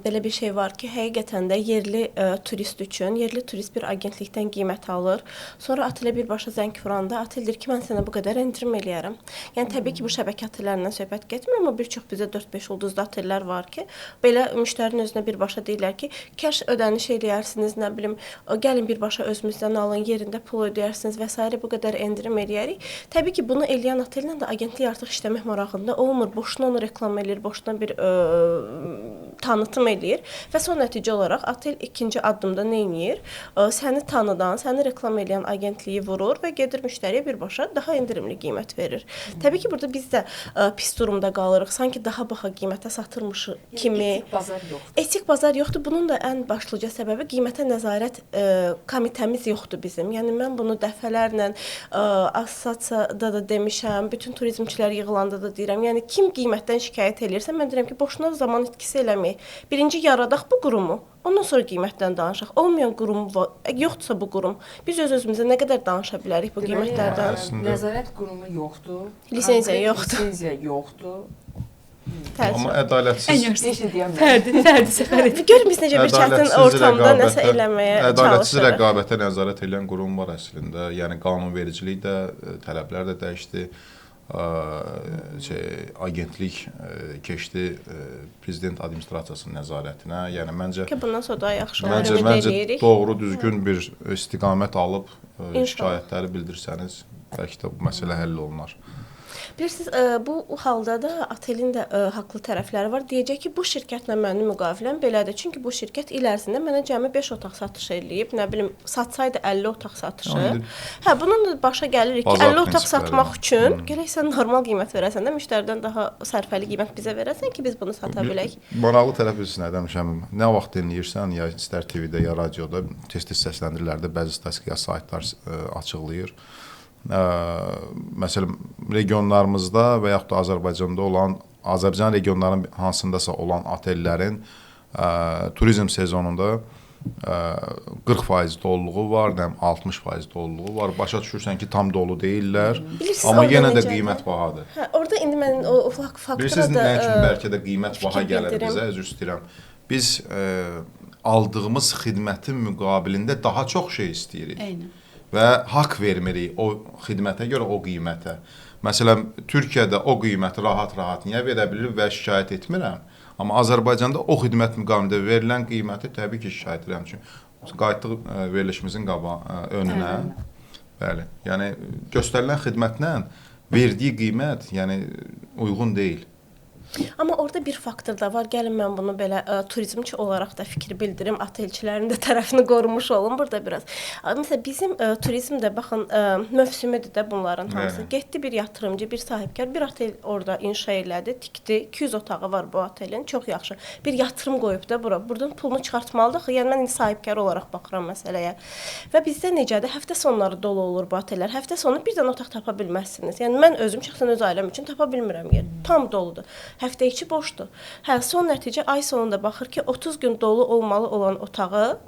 belə bir şey var ki, həqiqətən də yerli turist üçün, yerli turist bir agentlikdən qiymət alır. Sonra otelə birbaşa zəng vuranda otel deyir ki, mən sənə bu qədər endirim eləyərəm. Yəni təbii ki, bu şəbəkə otellərindən söhbət getmir, amma bir çox bizdə 4-5 ulduzlu otellər var ki, belə müştərinin özünə birbaşa deyirlər ki, kəş ödəniş eləyərsiniz, nə bilim, gəlin birbaşa özümüzdən alın, yerində pul ödəyərsiniz və s. bu qədər endirim eləyərik. Təbii ki, bunu eləyən otellə də agentlik artıq işləmək marağında olmur. Boşuna onu reklam eləyir, boşuna bir tanıtım eləyir və son nəticə olaraq otel ikinci addımda nə edir? Səni tanıdan, səni reklam eləyən agentliyi vurur və gedir müştəriyə birbaşa daha endirimli qiymət verir. Təbii ki, burada biz də pis durumda qalırıq. Sanki daha baha qiymətə satırmışıq kimi. Etik bazar yoxdur. Etik bazar yoxdur. Bunun da ən başlıca səbəbi qiymətə nəzarət komitəmiz yoxdur bizim. Yəni mən bunu dəfələrlə assosiasiyada da demişəm, bütün turizmçilər yığılanda da deyirəm. Yəni kim qiymətdən şikayət eləyirsə, mən deyirəm ki, boşuna zaman itkisi eləməyək. Birinci yaradaq bu qurumu, ondan sonra qiymətdən danışaq. Olmayan qurum yoxdursa bu qurum, biz öz-özümüzə nə qədər danışa bilərik bu qiymətlərdən? Nəzarət qurumu yoxdur. Lisenziya yoxdur. Lisenziya yoxdur. Amma ədalətsiz Fərdi səfər et. Görün biz necə bir çətin ortamda nəsə eləməyə ədalətsiz çalışırıq. rəqabətə nəzarət edən qurum var əslində. Yəni qanunvericilik də, tələblər də dəyişdi. Agentlik keçdi prezident administrasiyasının nəzarətinə. Yəni məncə bundan sonra daha yaxşı olar ümid edirik. doğru, düzgün bir istiqamət alıb şikayətləri bildirsəniz, bəlkə də bu məsələ həll olunar. Bilirsiniz, bu halda da otelin də haqlı tərəfləri var. Deyəcək ki, bu şirkətlə mənim müqaviləm belədir. Çünki bu şirkət il ərzində mənə cəmi 5 otaq satış eləyib. Nə bilim, satsaydı 50 otaq satışı. Hə, bunun da başa gəlirik ki, 50 otaq satmaq üçün gərək sən normal qiymət verəsən də müştəridən daha sərfəli qiymət bizə verəsən ki, biz bunu sata bilək. Maraqlı tərəf bilirsən, nə demişəm, nə vaxt dinləyirsən, ya istər TV-də, ya radioda, tez-tez səsləndirilerde bəzi statistika saytlar açıqlayır. Məsələn, regionlarımızda və yaxud da Azərbaycanda olan, Azərbaycan regionlarının hansındasa olan otellərin turizm sezonunda 40% doluluğu var, 60% doluluğu var. Başa düşürsən ki, tam dolu deyirlər, amma yenə də qiymət bahadır. Hə, orada indi mən o faktora da... Bilirsiniz, nə üçün bəlkə də qiymət baha gəlir bizə, üzr istəyirəm. Biz aldığımız xidmətin müqabilində daha çox şey istəyirik. Eynən. Və haqq vermirik o xidmətə görə o qiymətə. Məsələn, Türkiyədə o qiyməti rahat-rahat niyə verə bilir və şikayət etmirəm. Amma Azərbaycanda o xidmət müqabilində verilən qiyməti təbii ki, şikayət edirəm. Çünki qayıtdıq verilişimizin önünə. Bəli. Yəni göstərilən xidmətlə verdiyi qiymət, yəni uyğun deyil. Amma orada bir faktor da var. Gəlin mən bunu belə turizmçi olaraq da fikir bildirim. Otelçilərin də tərəfini qorumuş olum burada biraz. Məsələn, bizim turizm də baxın mövsümüdür də bunların hamısı. Getdi bir yatırımcı, bir sahibkar bir otel orada inşa elədi, tikdi. 200 otağı var bu otelin. Çox yaxşı. Bir yatırım qoyub da bura. Buradan pulunu çıxartmalıdır. Yəni mən indi sahibkar olaraq baxıram məsələyə. Və bizdə necədir? Həftə sonları dolu olur bu otellər. Həftə sonu bir dənə otaq tapa bilməzsiniz. Yəni mən özüm şəxsən öz ailəm üçün tapa bilmirəm yer. Tam doludur. Həftə içi boşdur. Hə, son nəticə ay sonunda baxır ki, 30 gün dolu olmalı olan otağı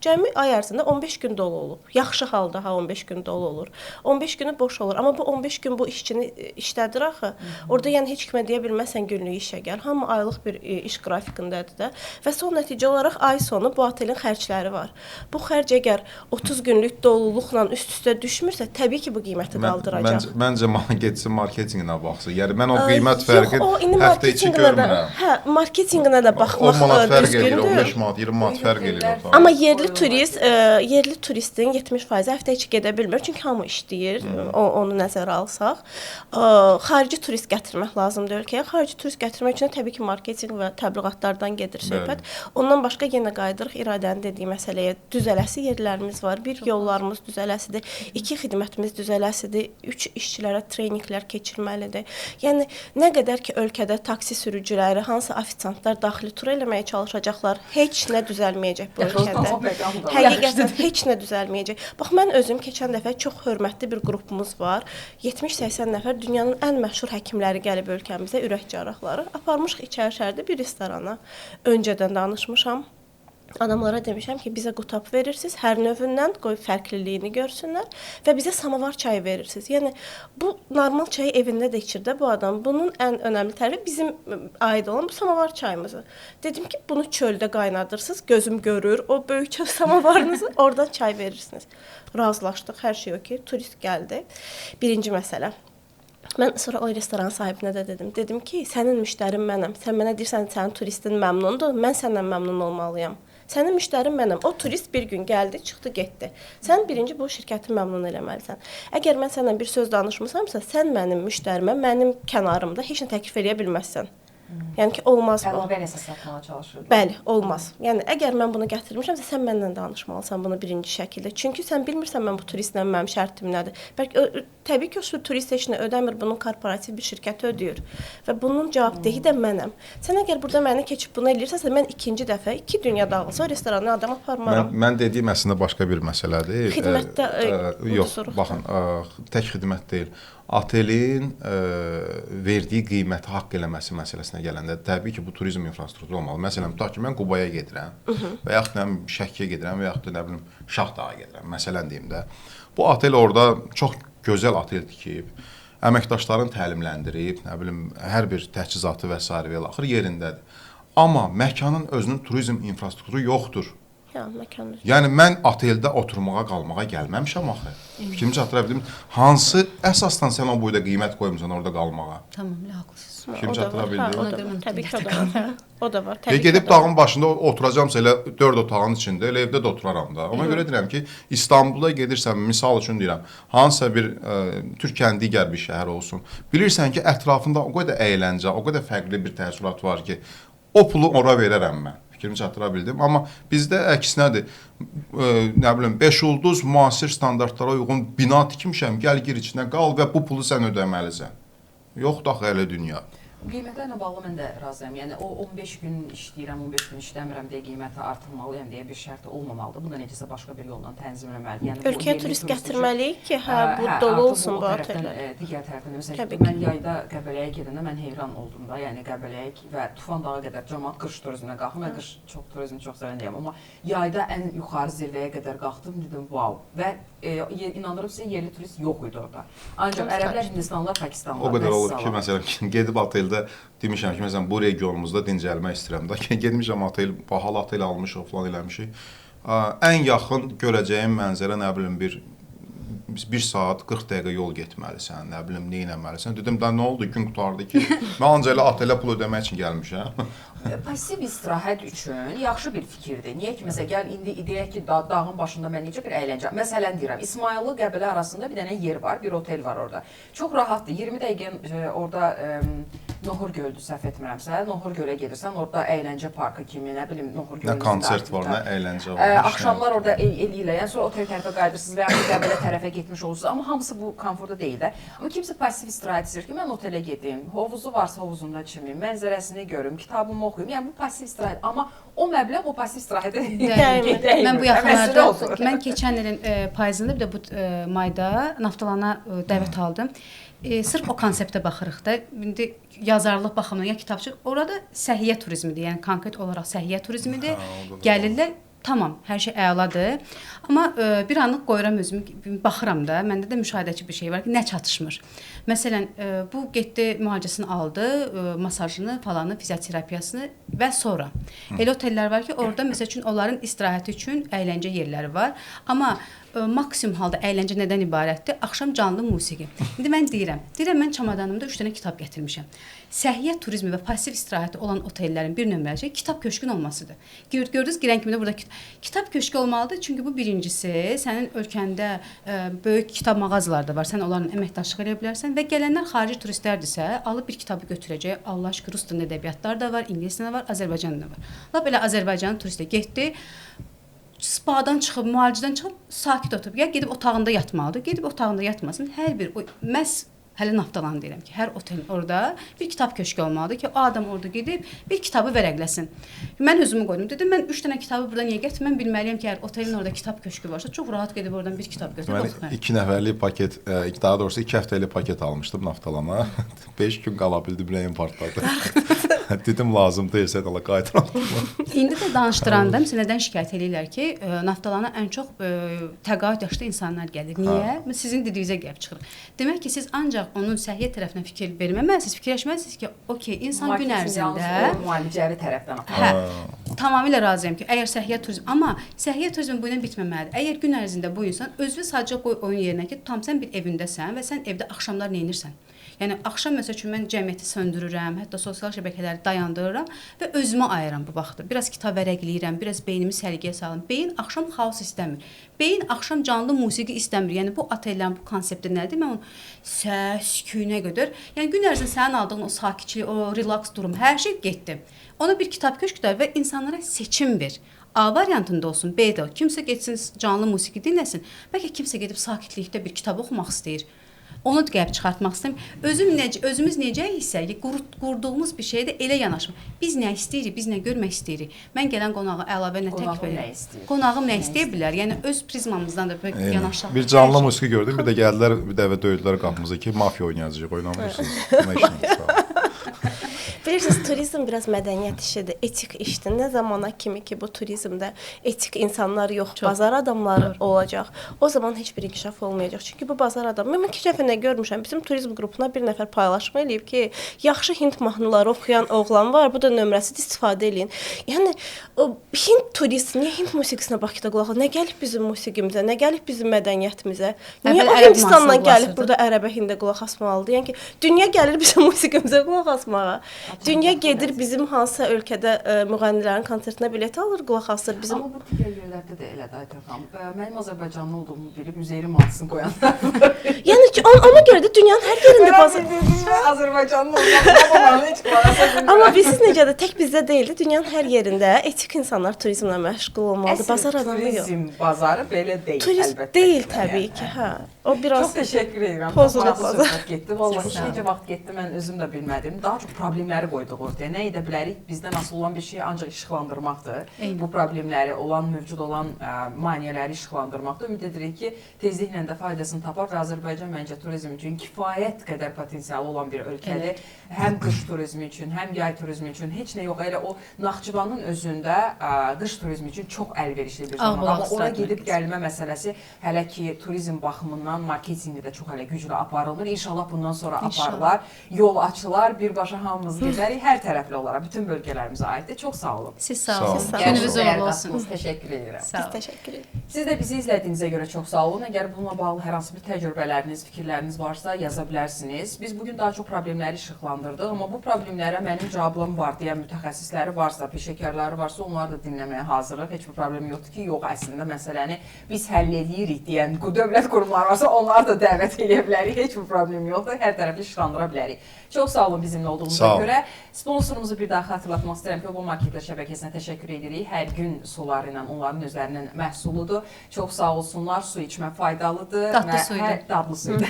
cəmi ay ərzində 15 gün dolu olub. Yaxşı halda 15 gün dolu olur. 15 günü boş olur. Amma bu 15 gün bu işçini işlədir axı. Orada yəni heç kimə deyə bilməsən günlük işə gəl. Hamı aylıq bir iş qrafikindadır da. Və son nəticə olaraq ay sonu bu otelin xərcləri var. Bu xərc əgər 30 günlük doluluqla üst-üstə düşmürsə, təbii ki, bu qiyməti qaldıracaq. Məncə getsin marketinqinə baxsın. Yəni mən o qiymət fərqini həftə içi görmürəm. Hə, marketinqinə də baxmaq 10 manat fərq düzgündür. edir, 15 manat, 20 manat fərq edir. Amma yerli turistin 70% həftə içi gedə bilmir, çünki hamı işləyir, onu nəzərə alsaq. Xarici turist gətirmək lazımdır ölkəyə. Xarici turist gətirmək üçün təbii ki, marketinq və təbliğatlardan gedir söhbət. Ondan başqa yenə qayıdırıq iradənin dediyi məsələyə. Düzələsi yerlərimiz var, bir yollarımız düzələsidir, 2 xidmətimiz düzələsidir, 3 işçilərə treyninqlər keçirməlidir. Yəni nə qədər ki, ölkədə taksi sürücüləri, hansı ofisiantlar daxili tur eləməyə çalışacaqlar, heç nə düzəlməyəcək bu ölkədə. Həqiqətən heç nə düzəlməyəcək. Bax, mən özüm keçən dəfə çox hörmətli bir qrupumuz var. 70-80 nəfər dünyanın ən məşhur həkimləri gəlib ölkəmizə, ürək cərrahları. Aparmışıq İçərişəhərdə bir restorana. Öncədən danışmışam. adamlara demişəm ki, bizə qutab verirsiniz, hər növündən qoy fərqliliyini görsünlər və bizə samavar çayı verirsiniz. Yəni bu normal çayı evində də içir də bu adam. Bunun ən önəmli tərəfi bizim aid olan bu samavar çayımızı. Dedim ki, bunu çöldə qaynadırsınız, gözüm görür, o böyük çöl samavarınızı oradan çay verirsiniz. Razılaşdıq, hər şey okey. Turist gəldi. Birinci məsələ. Mən sonra o restoran sahibinə də dedim. Dedim ki, sənin müştərin mənəm. Sən mənə deyirsən, sənin turistin məmnundur, mən səndən məmnun olmalıyam. Sənin müştərin mənəm. O turist bir gün gəldi, çıxdı, getdi. Sən birinci bu şirkəti məmnun eləməlisən. Əgər mən səndən bir söz danışmısamsa, sən mənim müştərimə, mənim kənarımda heç nə təklif edə bilməzsən. Yəni ki, olmaz bu. Əlavə nəsə satmağa çalışırdı. Bəli, olmaz. Yəni əgər mən bunu gətirmişəmsə, sən məndən danışmalısan bunu birinci şəkildə. Çünki sən bilmirsən mən bu turistlə mənim şərtim nədir. Bəlkə təbii ki, o turist heç nə ödəmir, bunun korporativ bir şirkət ödəyir və bunun cavabdehi də mənəm. Sən əgər burada məni keçib bunu eləyirsənsə, mən ikinci dəfə 2 dünya dağılsa o restorana adam aparmaram. Mən dediyim əslində başqa bir məsələdir. Xidmətdə yox, baxın, tək xidmət deyil. Otelin verdiyi qiyməti haqq eləməsi məsələsinə gələndə təbii ki, bu turizm infrastrukturu olmalı. Məsələn, tutaq ki, mən Qubaya gedirəm və yaxud da Şəkiyə gedirəm və yaxud da nə bilim Şahdağa gedirəm. Məsələn deyim də. Bu otel orada çox gözəl otel tikib, əməkdaşlarını təlimləndirib, nə bilim hər bir təchizatı və sair və axır yerindədir. Amma məkanın özünün turizm infrastrukturu yoxdur. Ya, məkanın. Yəni mən oteldə oturmağa, qalmağa gəlməmişəm axı. Fikrimi çatdıra bildim. Hansı əsasdan sən o boyda qiymət qoymusan orada qalmağa? Tamamilə haqlısınız. Fikrimi çatdıra bildim. Təbii ki, o da var. O da var. Gedib dağın başında oturacamsa elə 4 otağın içində, elə evdə də oturaram da. Ona görə deyirəm ki, İstanbulda gedirsən, misal üçün deyirəm, hansısa bir Türkiyənin digər bir şəhər olsun. Bilirsən ki, ətrafında o qədər əyləncə, o qədər fərqli bir təəssürat var ki, o pulu ora verərəm mən. Fikrimi çatdıra bildim. Amma bizdə əksinədir. Nə bilim 5 ulduz müasir standartlara uyğun bina tikmişəm, gəl gir içinə qal və bu pulu sən ödəməlisən. Yoxdur axı elə dünya. Qiymətlərlə bağlı mən də razıyam. Yəni o 15 gün işləyirəm, 15 gün işləmirəm deyə qiyməti artırmalıyam deyə bir şərt olmamalıdır. Bu da necəsə başqa bir yolla tənzimləməli. Yəni ölkəyə turist gətirməliyik ki, bu dolu olsun bu otellər. Digər tərəfdən məsələn mən yayda Qəbələyə gedəndə mən heyran oldum da. Yəni Qəbələyə və Tufan dağı qədər cəmaət qış turizminə qalxır. Mən qış turizmi çox sevən deyirəm, amma yayda ən yuxarı zirvəyə qədər qalxdım, dedim, "Vau." Və inanırım sizə yerli turist yox idi orada. Ancaq ərəblər, Hindistanlılar, Pakistanlılar. O qədər olur ki, məsələn, gedib oteldə demişəm ki, məsələn, bu regionumuzda dincəlmək istəyirəm da. Getmişəm otel, bahalı otel almışıq, falan eləmişik. Ən yaxın görəcəyim mənzərə nə bilim bir saat 40 dəqiqə yol getməlisən, nə bilim nə etməlisən. Dedim da nə oldu, gün qurtardı ki, mən ancaq elə otelə pul ödəmək üçün gəlmişəm. Pasiv istirahət üçün yaxşı bir fikirdir. Niyə ki, məsələn, gəl indi deyək ki, dağın başında mən necə bir əyləncə. Məsələn deyirəm, İsmayıllı Qəbələ arasında bir dənə yer var, bir otel var orada. Çox rahatdır. 20 dəqiqə orada Nohur göldür, səhv etmirəmsə, Nohur gölə gedirsən, orada əyləncə parkı kimi, nə bilim, Nohur gölü. Nə konsert var, nə əyləncə var. Axşamlar orada eləyirlər, yəni sonra otel tərəfə qayıdırsınız və ya Qəbələ tərəfə getmiş olursunuz. Amma hamısı bu komforta deyil də. Amma kimsə pasiv istirahət istəyir ki, mən otelə gedim, hovuzu varsa hovuzunda çimim, mənzərəsini görüm, kitabımı oxuyum. Yəni bu pasiv istirahət. Amma o məbləğ o pasiv istirahətə deyil. Mən bu yaxınlarda, mən keçən ilin payızında bir də bu mayda Naftalana dəvət aldım. Sırf o konseptə baxırıq da. İndi yazarlıq baxımından ya kitabçı, orada səhiyyə turizmidir. Yəni konkret olaraq səhiyyə turizmidir. Gəlirlər, tamam, hər şey əladır. Amma bir anlıq qoyuram özümü, baxıram da, məndə də müşahidəçi bir şey var ki, nə çatışmır. Məsələn, bu getdi, müalicəsini aldı, masajını, falanı, fizioterapiyasını və sonra. Elə otellər var ki, orada məsəl üçün onların istirahəti üçün əyləncə yerləri var. Amma maksimum halda əyləncə nədən ibarətdir? Axşam canlı musiqi. İndi mən deyirəm mən çamadanımda 3 dənə kitab gətirmişəm. Səhiyyə turizmi və pasiv istirahəti olan otellərin bir nömrəsi kitab köşkün olmasıdır. Gördünüz, girən kimi də burada kitab köşkü olmalıdır. Çünki bu birincisi, sənin ölkəndə böyük kitab mağazaları da var. Sən onların əməkdaşlıq edə bilərsən və gələnlər xarici turistlərdirsə, alıb bir kitabı götürəcək. Allah aşkına, rus dilində ədəbiyyatlar da var, ingilis dilində var, Azərbaycan dilində var. Lap elə Azərbaycanın turistə getdi. Spadan çıxıb, müalicədən çıxıb, sakit oturub. Ya gedib otağında yatmalıdır, gedib otağında yatmasın. Hər bir, məhz hələ Naftalan deyirəm ki, hər otelin orada bir kitab köşkü olmalıdır ki, o adam orada gedib bir kitabı vərəqləsin. Mən özümü qoydum, dedim, mən 3 dənə kitabı burada niyə gətirim? Mən bilməliyəm ki, əgər otelin orada kitab köşkü varsa, çox rahat gedib oradan bir kitab götürüb oxuyayım. 2 nəfərlik paket, daha doğrusu 2 həftəlik paket almışdım Naftalana. 5 gün qala bildim, rəyim partladı. Dedim lazım deyilsə də qaytaralım. İndi də danışdıranda məsələn nədən şikayət eləyirlər ki, Naftalana ən çox təqaüd yaşlı insanlar gəlir. Niyə? Sizin dediyinizə gəlib çıxır. Demək ki, siz ancaq onun səhiyyə tərəfinə fikir verməməlisiniz, fikirləşməlisiniz ki, okey, insan gün ərzində müalicəvi tərəfdən tamamilə razıyam ki, əgər səhiyyə turizm, amma səhiyyə turizm bu ilə bitməməlidir. Əgər gün ərzində bu insan özünü sadəcə qoy oyun yerinə ki, sən bir evindəsən və sən evdə axşamlar nə edirsən? Yəni axşam məsəl üçün mən cəmiyyəti söndürürəm, hətta sosial şəbəkələri dayandırıram və özümə ayıram bu vaxtı. Biraz kitab vərəqləyirəm, biraz beynimi səliqəyə salım. Beyin axşam xaos istəmir. Beyin axşam canlı musiqi istəmir. Yəni bu otellərin bu konsepti nədir? Mən onu səs, küynə qədər, yəni gün ərzində sənin aldığın o sakitçilik, o relaks durum, hər şey getdi. Ona bir kitab köşkdə və insanlara seçim ver. A variantında olsun, B də. Kimsə getsin canlı musiqi dinləsin. Bəlkə kimsə gedib sakitlikdə bir kitab oxumaq istəyir. Onu da gəlib çıxartmaq istəyirəm. Özümüz necəyiksə, qurduğumuz bir şeyə də elə yanaşmır. Biz nə istəyirik, biz nə görmək istəyirik. Mən gələn qonağa əlavə nə təklif edirəm? Qonağım nə istəyə bilər? Yəni öz prizmamızdan da böyle yanaşaq. Bir canlı musiqi gördüm, bir də gəldilər, bir dəvə döydülər qapımıza ki, mafiya oynayacağıq, oynamırsınız. Bilirsiniz, turizm biraz mədəniyyət işidir, etik işdir. Nə zamana kimi ki, bu turizmdə etik insanlar yox, bazar adamları olacaq, o zaman heç bir inkişaf olmayacaq. Çünki bu bazar adam, mən 2 dəfə nə görmüşəm, bizim turizm qrupuna bir nəfər paylaşma eləyib ki, yaxşı Hind mahnıları oxuyan oğlan var, bu da nömrəsidir, istifadə eləyin. Yəni, Hind turist, niyə Hind musiqisinə Bakıda qulaq asır? Nə gəlib bizim musiqimizə, nə gəlib bizim mədəniyyətimizə? Niyə o Hindistandan gəlib burada ərəbə, hindi qulaq asmalıdır? Yəni ki, dünya gəlir bizim musiqimizə qulaq asmağa. Dünya gedir bizim hansısa ölkədə müğənnilərin konsertinə bilet alır, qulaq asır. Bizim amma bu digər yerlərdə də elədir Aytən xanım. Mənim Azərbaycanlı olduğumu bilib Üzeyri mahnısını qoyanlar. Yəni ki, ona görə də dünyanın hər yerində bazar Azərbaycanlı olmaq heç qulaq. Amma bilirsiniz necə də tək bizdə deyildi, dünyanın hər yerində etik insanlar turizmlə məşğul olmalıdır. Bazar adamı yox. Turizm bazarı belə deyil Turist əlbəttə. deyil təbii ki, hə. O biraz Çox təşəkkür edirəm. Pozulub Söhbət getdi. Vallahi necə vaxt getdi mən özüm də bilmədim. Daha çox problemləri qoyduq ortaya. Nə edə bilərik? Bizdən asılı olan bir şey ancaq işıqlandırmaqdır. Bu problemləri olan, mövcud olan maneələri işıqlandırmaqdır. Ümid edirik ki, tezliklə də faydasını tapar və Azərbaycan məncə turizm üçün kifayət qədər potensialı olan bir ölkədir. Həm qış turizmi üçün, həm yay turizmi üçün heç nə yox. Elə o Naxçıvanın özündə qış turizmi üçün çox əlverişli bir zaman. Amma ora gedib gəlmə məsələsi hələ ki turizm baxımından marketinqi də çox hələ güclü aparılır. İnşallah bundan sonra aparlar, yol açılar, birbaşa hamımız gedərik, hər tərəfli olaraq, bütün bölgələrimizə aiddir. Çox sağ olun. Siz sağ olun. Gününüz uğurlu olsun. Təşəkkür edirəm. Biz təşəkkür edirik. Siz də bizi izlədiyinizə görə çox sağ olun. Əgər bununla bağlı hər hansı bir təcrübələriniz, fikirləriniz varsa yaza bilərsiniz. Biz bugün daha çox problemləri işıqlandırdıq, amma bu problemlərə mənim cavabım var deyən mütəxəssisləri varsa, peşəkarları varsa, onları da dinləməyə hazırıq. Heç bir problem yoxdur ki, yox əslində məsələni biz həll edirik deyən dövlət qurumları varsa, onları da dəvət edə bilərik. Heç bir problem yoxdur. Hər tərəfli işıqlandıra bilərik. Çox sağ olun bizimlə olduğunuza görə. Sponsorumuzu bir daha xatırlatmaq istəyirəm ki, Oba Marketlər şəbəkəsinə təşəkkür edirik. Hər gün suları ilə onların özlərinin məhsuludur. Çox sağ olsunlar. Su içmə faydalıdır. Dadlı suydur. Dadlı suydur.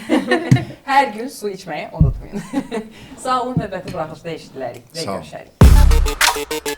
Hər gün su içməyi unutmayın. Sağ olun, növbəti buraxılışda eşidilərik və görüşərik.